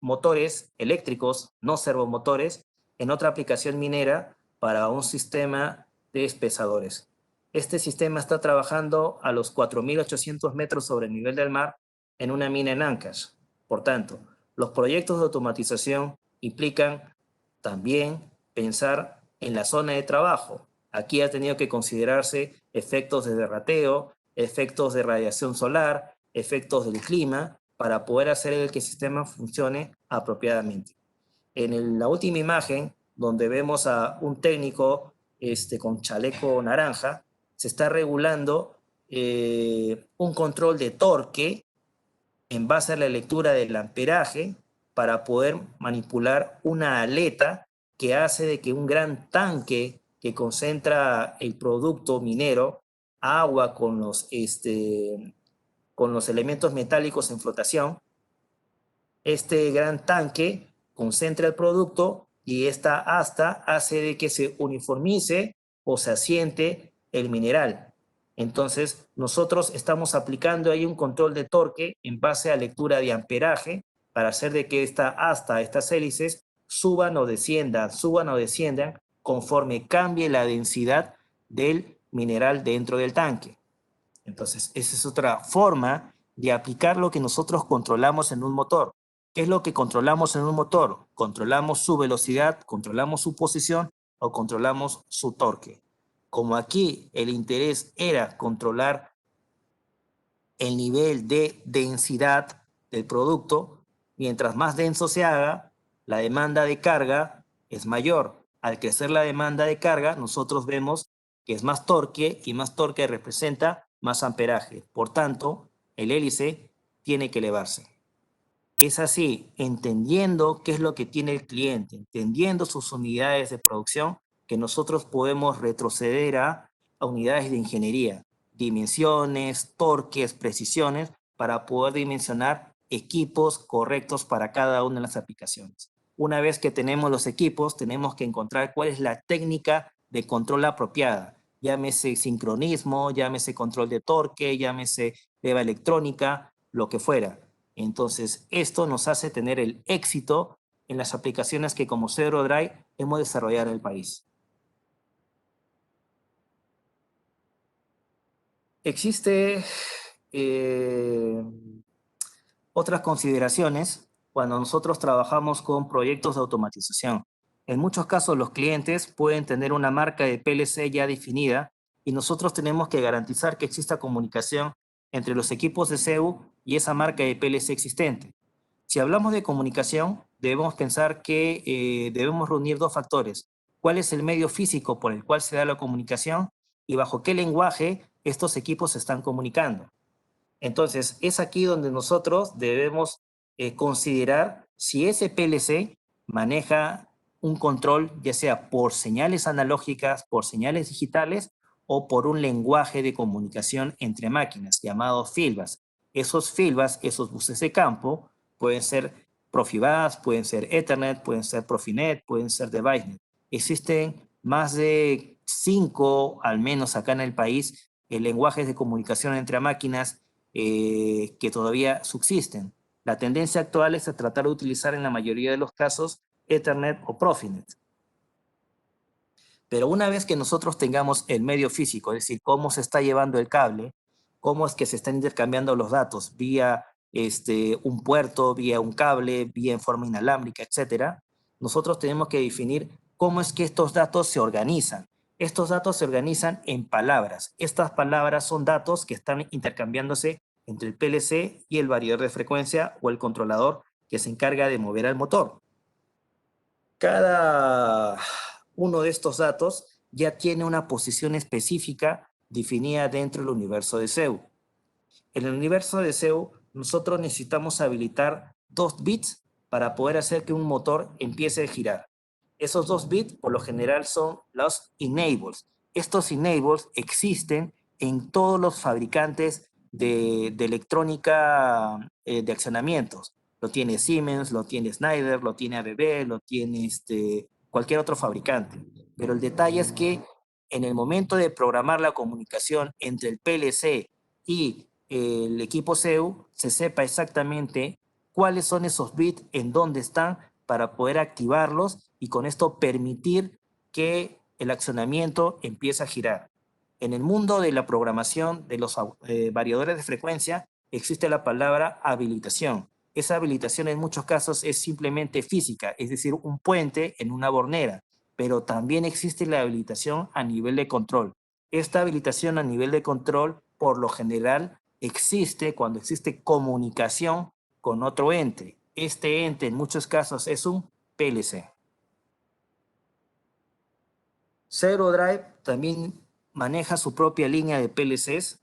motores eléctricos, no servomotores, en otra aplicación minera para un sistema de espesadores. Este sistema está trabajando a los 4.800 metros sobre el nivel del mar en una mina en Ancash. Por tanto, los proyectos de automatización implican también pensar en la zona de trabajo. Aquí ha tenido que considerarse efectos de derrateo, efectos de radiación solar, efectos del clima, para poder hacer que el sistema funcione apropiadamente. En la última imagen, donde vemos a un técnico con chaleco naranja, se está regulando un control de torque en base a la lectura del amperaje para poder manipular una aleta que hace de que un gran tanque que concentra el producto minero, agua con los elementos metálicos en flotación, este gran tanque concentra el producto y esta asta hace de que se uniformice o se asiente el mineral. Entonces, nosotros estamos aplicando ahí un control de torque en base a lectura de amperaje para hacer de que esta asta, estas hélices, suban o desciendan conforme cambie la densidad del mineral dentro del tanque. Entonces, esa es otra forma de aplicar lo que nosotros controlamos en un motor. ¿Qué es lo que controlamos en un motor? Controlamos su velocidad, controlamos su posición o controlamos su torque. Como aquí el interés era controlar el nivel de densidad del producto, mientras más denso se haga, la demanda de carga es mayor. Al crecer la demanda de carga, nosotros vemos que es más torque y más torque representa más amperaje. Por tanto, el hélice tiene que elevarse. Es así, entendiendo qué es lo que tiene el cliente, entendiendo sus unidades de producción, que nosotros podemos retroceder a unidades de ingeniería, dimensiones, torques, precisiones, para poder dimensionar equipos correctos para cada una de las aplicaciones. Una vez que tenemos los equipos, tenemos que encontrar cuál es la técnica de control apropiada. Llámese sincronismo, llámese control de torque, llámese leva electrónica, lo que fuera. Entonces, esto nos hace tener el éxito en las aplicaciones que como Zero Drive hemos desarrollado en el país. Existe otras consideraciones cuando nosotros trabajamos con proyectos de automatización. En muchos casos los clientes pueden tener una marca de PLC ya definida y nosotros tenemos que garantizar que exista comunicación entre los equipos de CEU y esa marca de PLC existente. Si hablamos de comunicación, debemos pensar que debemos reunir dos factores. ¿Cuál es el medio físico por el cual se da la comunicación y bajo qué lenguaje estos equipos se están comunicando? Entonces, es aquí donde nosotros debemos considerar si ese PLC maneja un control, ya sea por señales analógicas, por señales digitales o por un lenguaje de comunicación entre máquinas llamado fieldbus. Esos fieldbus, esos buses de campo, pueden ser Profibus, pueden ser Ethernet, pueden ser Profinet, pueden ser DeviceNet. Existen más de 5, al menos acá en el país, lenguajes de comunicación entre máquinas que todavía subsisten. La tendencia actual es a tratar de utilizar en la mayoría de los casos Ethernet o Profinet. Pero una vez que nosotros tengamos el medio físico, es decir, cómo se está llevando el cable, cómo es que se están intercambiando los datos vía un puerto, vía un cable, vía en forma inalámbrica, etcétera, nosotros tenemos que definir cómo es que estos datos se organizan. Estos datos se organizan en palabras. Estas palabras son datos que están intercambiándose entre el PLC y el variador de frecuencia o el controlador que se encarga de mover al motor. Cada uno de estos datos ya tiene una posición específica definida dentro del universo de CEU. En el universo de CEU, nosotros necesitamos habilitar 2 bits para poder hacer que un motor empiece a girar. Esos 2 bits, por lo general, son los enables. Estos enables existen en todos los fabricantes de electrónica de accionamientos. Lo tiene Siemens, lo tiene Schneider, lo tiene ABB, lo tiene cualquier otro fabricante. Pero el detalle es que en el momento de programar la comunicación entre el PLC y el equipo CEU, se sepa exactamente cuáles son esos bits, en dónde están, para poder activarlos y con esto permitir que el accionamiento empiece a girar. En el mundo de la programación de los variadores de frecuencia existe la palabra habilitación. Esa habilitación en muchos casos es simplemente física, es decir, un puente en una bornera, pero también existe la habilitación a nivel de control. Esta habilitación a nivel de control, por lo general, existe cuando existe comunicación con otro ente. Este ente en muchos casos es un PLC. Zero Drive también maneja su propia línea de PLCs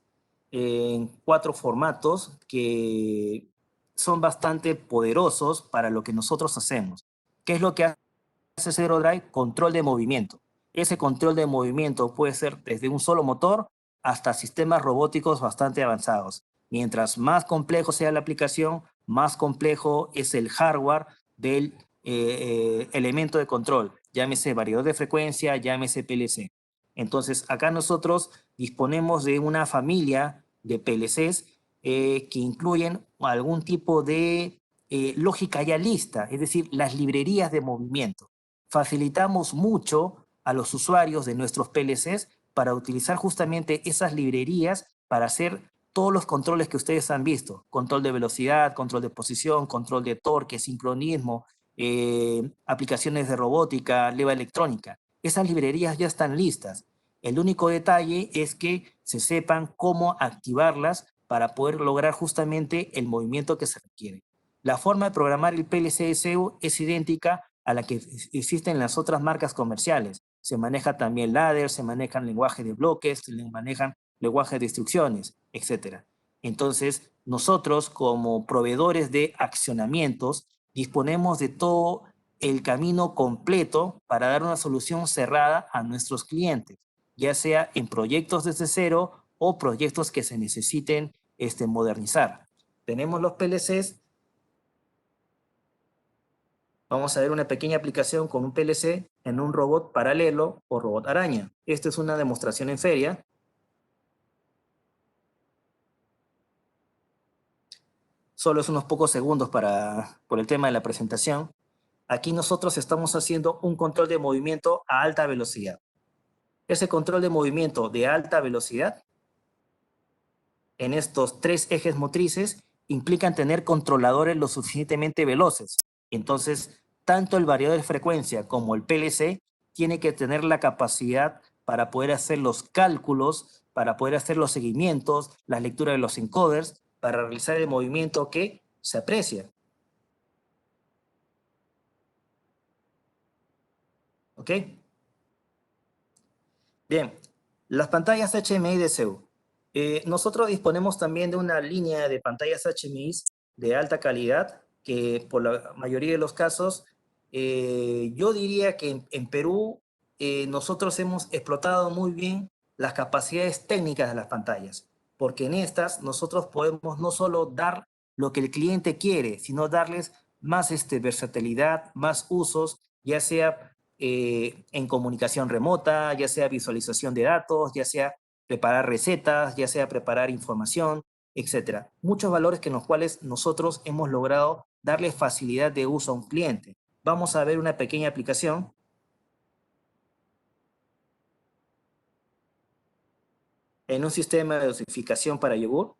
en 4 formatos que son bastante poderosos para lo que nosotros hacemos. ¿Qué es lo que hace Zero Drive? Control de movimiento. Ese control de movimiento puede ser desde un solo motor hasta sistemas robóticos bastante avanzados. Mientras más complejo sea la aplicación, más complejo es el hardware del elemento de control, llámese variador de frecuencia, llámese PLC. Entonces, acá nosotros disponemos de una familia de PLCs que incluyen algún tipo de lógica ya lista, es decir, las librerías de movimiento. Facilitamos mucho a los usuarios de nuestros PLCs para utilizar justamente esas librerías para hacer todos los controles que ustedes han visto. Control de velocidad, control de posición, control de torque, sincronismo, aplicaciones de robótica, leva electrónica. Esas librerías ya están listas. El único detalle es que se sepan cómo activarlas para poder lograr justamente el movimiento que se requiere. La forma de programar el PLC de CEU es idéntica a la que existe en las otras marcas comerciales. Se maneja también ladder, se manejan lenguaje de bloques, se manejan lenguaje de instrucciones, etc. Entonces, nosotros como proveedores de accionamientos disponemos de todo el camino completo para dar una solución cerrada a nuestros clientes, ya sea en proyectos desde cero o proyectos que se necesiten este, modernizar. Tenemos los PLCs Vamos a ver una pequeña aplicación con un PLC en un robot paralelo o robot araña. Esta es una demostración en feria. Solo es unos pocos segundos por el tema de la presentación. Aquí nosotros estamos haciendo un control de movimiento a alta velocidad. Ese control de movimiento de alta velocidad en estos tres ejes motrices implican tener controladores lo suficientemente veloces. Entonces, tanto el variador de frecuencia como el PLC tiene que tener la capacidad para poder hacer los cálculos, para poder hacer los seguimientos, la lectura de los encoders, para realizar el movimiento que se aprecia. ¿Ok? Bien, las pantallas HMI de CEU. Nosotros disponemos también de una línea de pantallas HMI de alta calidad, que por la mayoría de los casos, yo diría que en Perú nosotros hemos explotado muy bien las capacidades técnicas de las pantallas, porque en estas nosotros podemos no solo dar lo que el cliente quiere, sino darles más versatilidad, más usos, ya sea en comunicación remota, ya sea visualización de datos, ya sea preparar recetas, ya sea preparar información, etcétera. Muchos valores que en los cuales nosotros hemos logrado darle facilidad de uso a un cliente. Vamos a ver una pequeña aplicación en un sistema de dosificación para yogur,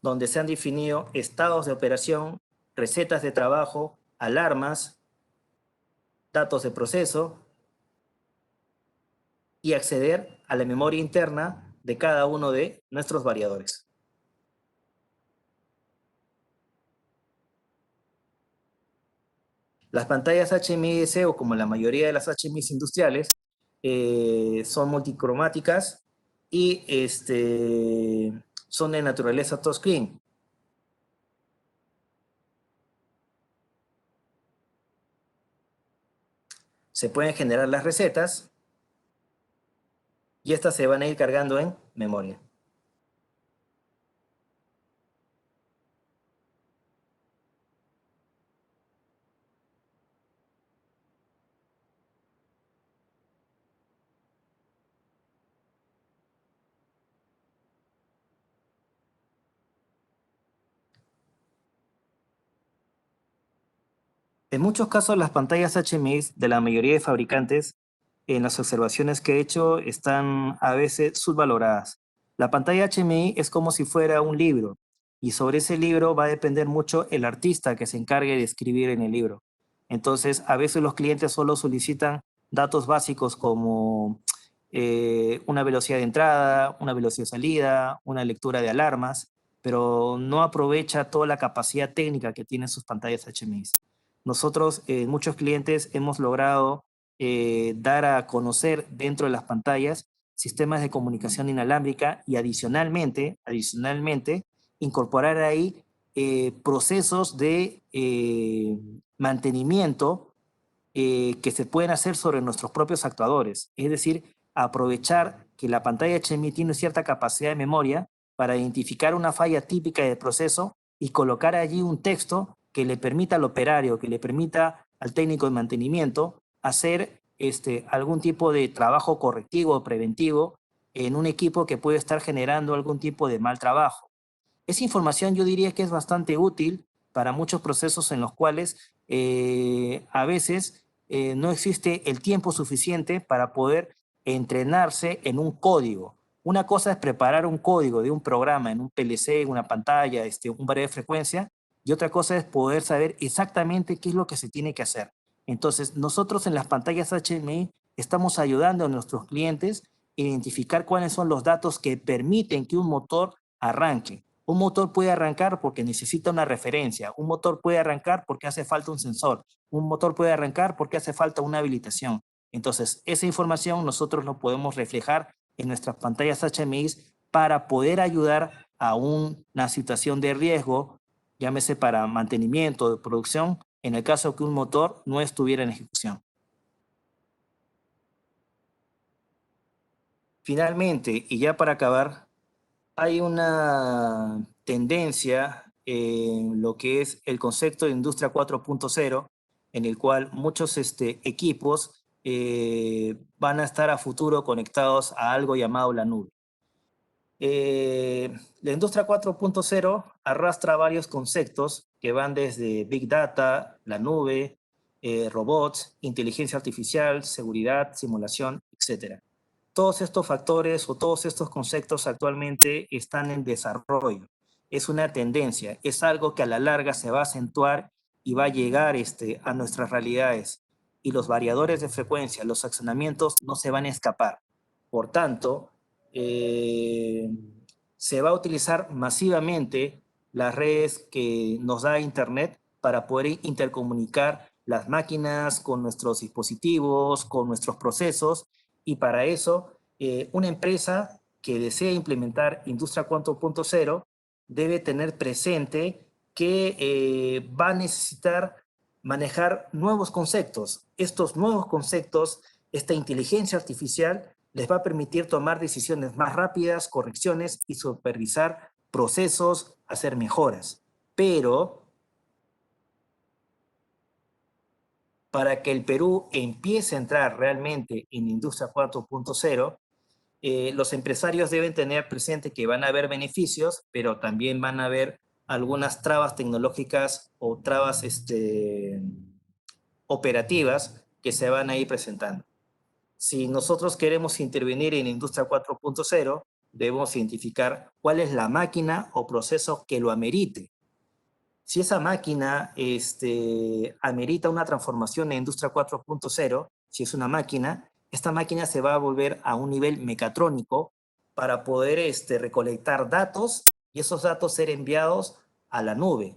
donde se han definido estados de operación, recetas de trabajo, alarmas, datos de proceso, y acceder a la memoria interna de cada uno de nuestros variadores. Las pantallas HMI o como la mayoría de las HMI industriales, son multicromáticas y son de naturaleza touchscreen. Se pueden generar las recetas y estas se van a ir cargando en memoria. En muchos casos, las pantallas HMI de la mayoría de fabricantes, en las observaciones que he hecho, están a veces subvaloradas. La pantalla HMI es como si fuera un libro, y sobre ese libro va a depender mucho el artista que se encargue de escribir en el libro. Entonces, a veces los clientes solo solicitan datos básicos como una velocidad de entrada, una velocidad de salida, una lectura de alarmas, pero no aprovecha toda la capacidad técnica que tienen sus pantallas HMI. Nosotros, muchos clientes, hemos logrado dar a conocer dentro de las pantallas sistemas de comunicación inalámbrica y adicionalmente incorporar ahí procesos de mantenimiento que se pueden hacer sobre nuestros propios actuadores. Es decir, aprovechar que la pantalla HMI tiene cierta capacidad de memoria para identificar una falla típica del proceso y colocar allí un texto que le permita al operario, que le permita al técnico de mantenimiento hacer algún tipo de trabajo correctivo o preventivo en un equipo que puede estar generando algún tipo de mal trabajo. Esa información yo diría que es bastante útil para muchos procesos en los cuales a veces no existe el tiempo suficiente para poder entrenarse en un código. Una cosa es preparar un código de un programa en un PLC, en una pantalla, un variador de frecuencia, y otra cosa es poder saber exactamente qué es lo que se tiene que hacer. Entonces, nosotros en las pantallas HMI estamos ayudando a nuestros clientes a identificar cuáles son los datos que permiten que un motor arranque. Un motor puede arrancar porque necesita una referencia, un motor puede arrancar porque hace falta un sensor, un motor puede arrancar porque hace falta una habilitación. Entonces, esa información nosotros lo podemos reflejar en nuestras pantallas HMI para poder ayudar a una situación de riesgo, llámese para mantenimiento de producción, en el caso que un motor no estuviera en ejecución. Finalmente, y ya para acabar, hay una tendencia lo que es el concepto de industria 4.0, en el cual muchos equipos van a estar a futuro conectados a algo llamado la nube. La industria 4.0 arrastra varios conceptos que van desde Big Data, la nube, robots, inteligencia artificial, seguridad, simulación, etc. Todos estos factores o todos estos conceptos actualmente están en desarrollo. Es una tendencia, es algo que a la larga se va a acentuar y va a llegar a nuestras realidades. Y los variadores de frecuencia, los accionamientos no se van a escapar. Por tanto, eh, se va a utilizar masivamente las redes que nos da Internet para poder intercomunicar las máquinas con nuestros dispositivos, con nuestros procesos, y para eso una empresa que desea implementar Industria 4.0 debe tener presente que va a necesitar manejar nuevos conceptos. Estos nuevos conceptos, esta inteligencia artificial, les va a permitir tomar decisiones más rápidas, correcciones y supervisar procesos, hacer mejoras. Pero para que el Perú empiece a entrar realmente en Industria 4.0, los empresarios deben tener presente que van a haber beneficios, pero también van a haber algunas trabas tecnológicas o trabas operativas que se van a ir presentando. Si nosotros queremos intervenir en Industria 4.0, debemos identificar cuál es la máquina o proceso que lo amerite. Si esa máquina amerita una transformación en Industria 4.0, si es una máquina, esta máquina se va a volver a un nivel mecatrónico para poder recolectar datos y esos datos ser enviados a la nube.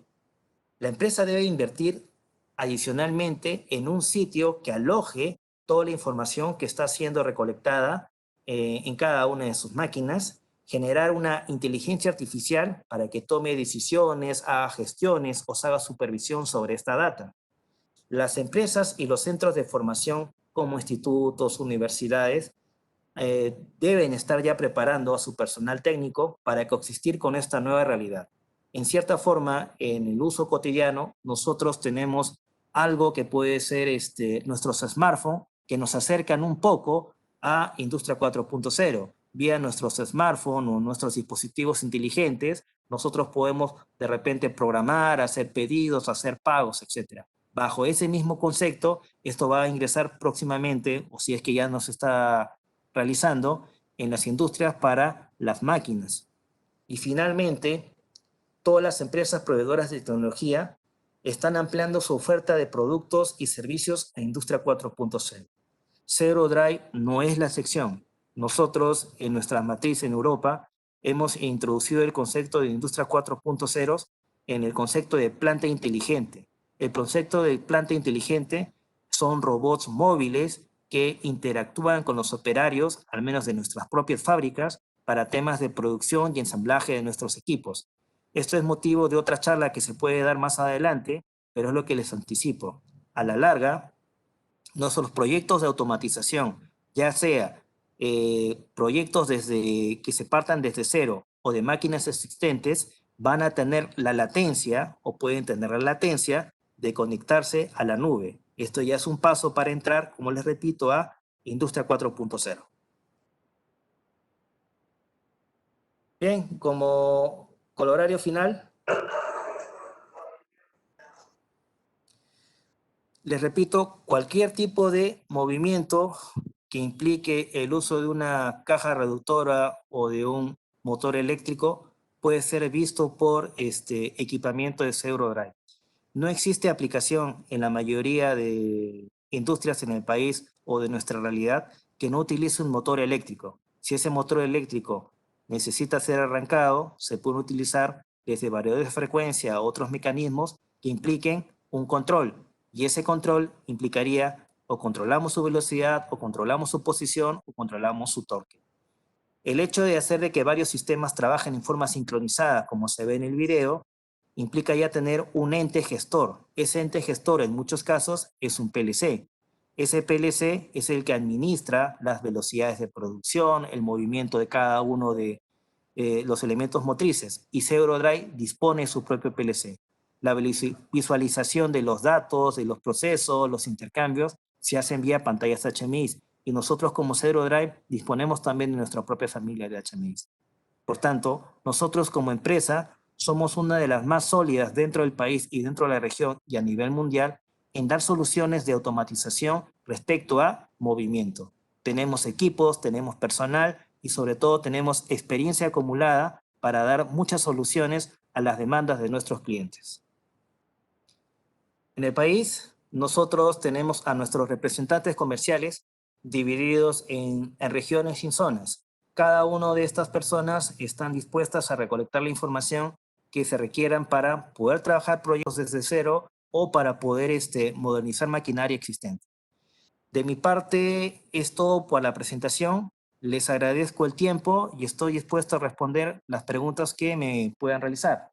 La empresa debe invertir adicionalmente en un sitio que aloje toda la información que está siendo recolectada en cada una de sus máquinas, generar una inteligencia artificial para que tome decisiones, haga gestiones o haga supervisión sobre esta data. Las empresas y los centros de formación como institutos, universidades, deben estar ya preparando a su personal técnico para coexistir con esta nueva realidad. En cierta forma, en el uso cotidiano, nosotros tenemos algo que puede ser nuestros smartphones, que nos acercan un poco a Industria 4.0. Vía nuestros smartphones o nuestros dispositivos inteligentes, nosotros podemos de repente programar, hacer pedidos, hacer pagos, etc. Bajo ese mismo concepto, esto va a ingresar próximamente, o si es que ya nos está realizando en las industrias para las máquinas. Y finalmente, todas las empresas proveedoras de tecnología están ampliando su oferta de productos y servicios a Industria 4.0. Zero Drive no es la excepción. Nosotros, en nuestra matriz en Europa, hemos introducido el concepto de Industria 4.0 en el concepto de planta inteligente. El concepto de planta inteligente son robots móviles que interactúan con los operarios, al menos de nuestras propias fábricas, para temas de producción y ensamblaje de nuestros equipos. Esto es motivo de otra charla que se puede dar más adelante, pero es lo que les anticipo. A la larga, nuestros proyectos de automatización, ya sea proyectos que se partan desde cero o de máquinas existentes, van a tener la latencia o pueden tener la latencia de conectarse a la nube. Esto ya es un paso para entrar, como les repito, a Industria 4.0. Bien, como colorario final, les repito, cualquier tipo de movimiento que implique el uso de una caja reductora o de un motor eléctrico puede ser visto por equipamiento de Zero Drive. No existe aplicación en la mayoría de industrias en el país o de nuestra realidad que no utilice un motor eléctrico. Si ese motor eléctrico necesita ser arrancado, se puede utilizar desde variadores de frecuencia a otros mecanismos que impliquen un control. Y ese control implicaría o controlamos su velocidad, o controlamos su posición, o controlamos su torque. El hecho de hacer de que varios sistemas trabajen en forma sincronizada, como se ve en el video, implica ya tener un ente gestor. Ese ente gestor en muchos casos es un PLC. Ese PLC es el que administra las velocidades de producción, el movimiento de cada uno de los elementos motrices y CeuroDrive dispone de su propio PLC. La visualización de los datos, de los procesos, los intercambios, se hacen vía pantallas HMI y nosotros como CeuroDrive disponemos también de nuestra propia familia de HMI. Por tanto, nosotros como empresa somos una de las más sólidas dentro del país y dentro de la región y a nivel mundial en dar soluciones de automatización respecto a movimiento. Tenemos equipos, tenemos personal y sobre todo tenemos experiencia acumulada para dar muchas soluciones a las demandas de nuestros clientes. En el país, nosotros tenemos a nuestros representantes comerciales divididos en regiones y en zonas. Cada una de estas personas están dispuestas a recolectar la información que se requieran para poder trabajar proyectos desde cero o para poder modernizar maquinaria existente. De mi parte, es todo por la presentación. Les agradezco el tiempo y estoy dispuesto a responder las preguntas que me puedan realizar.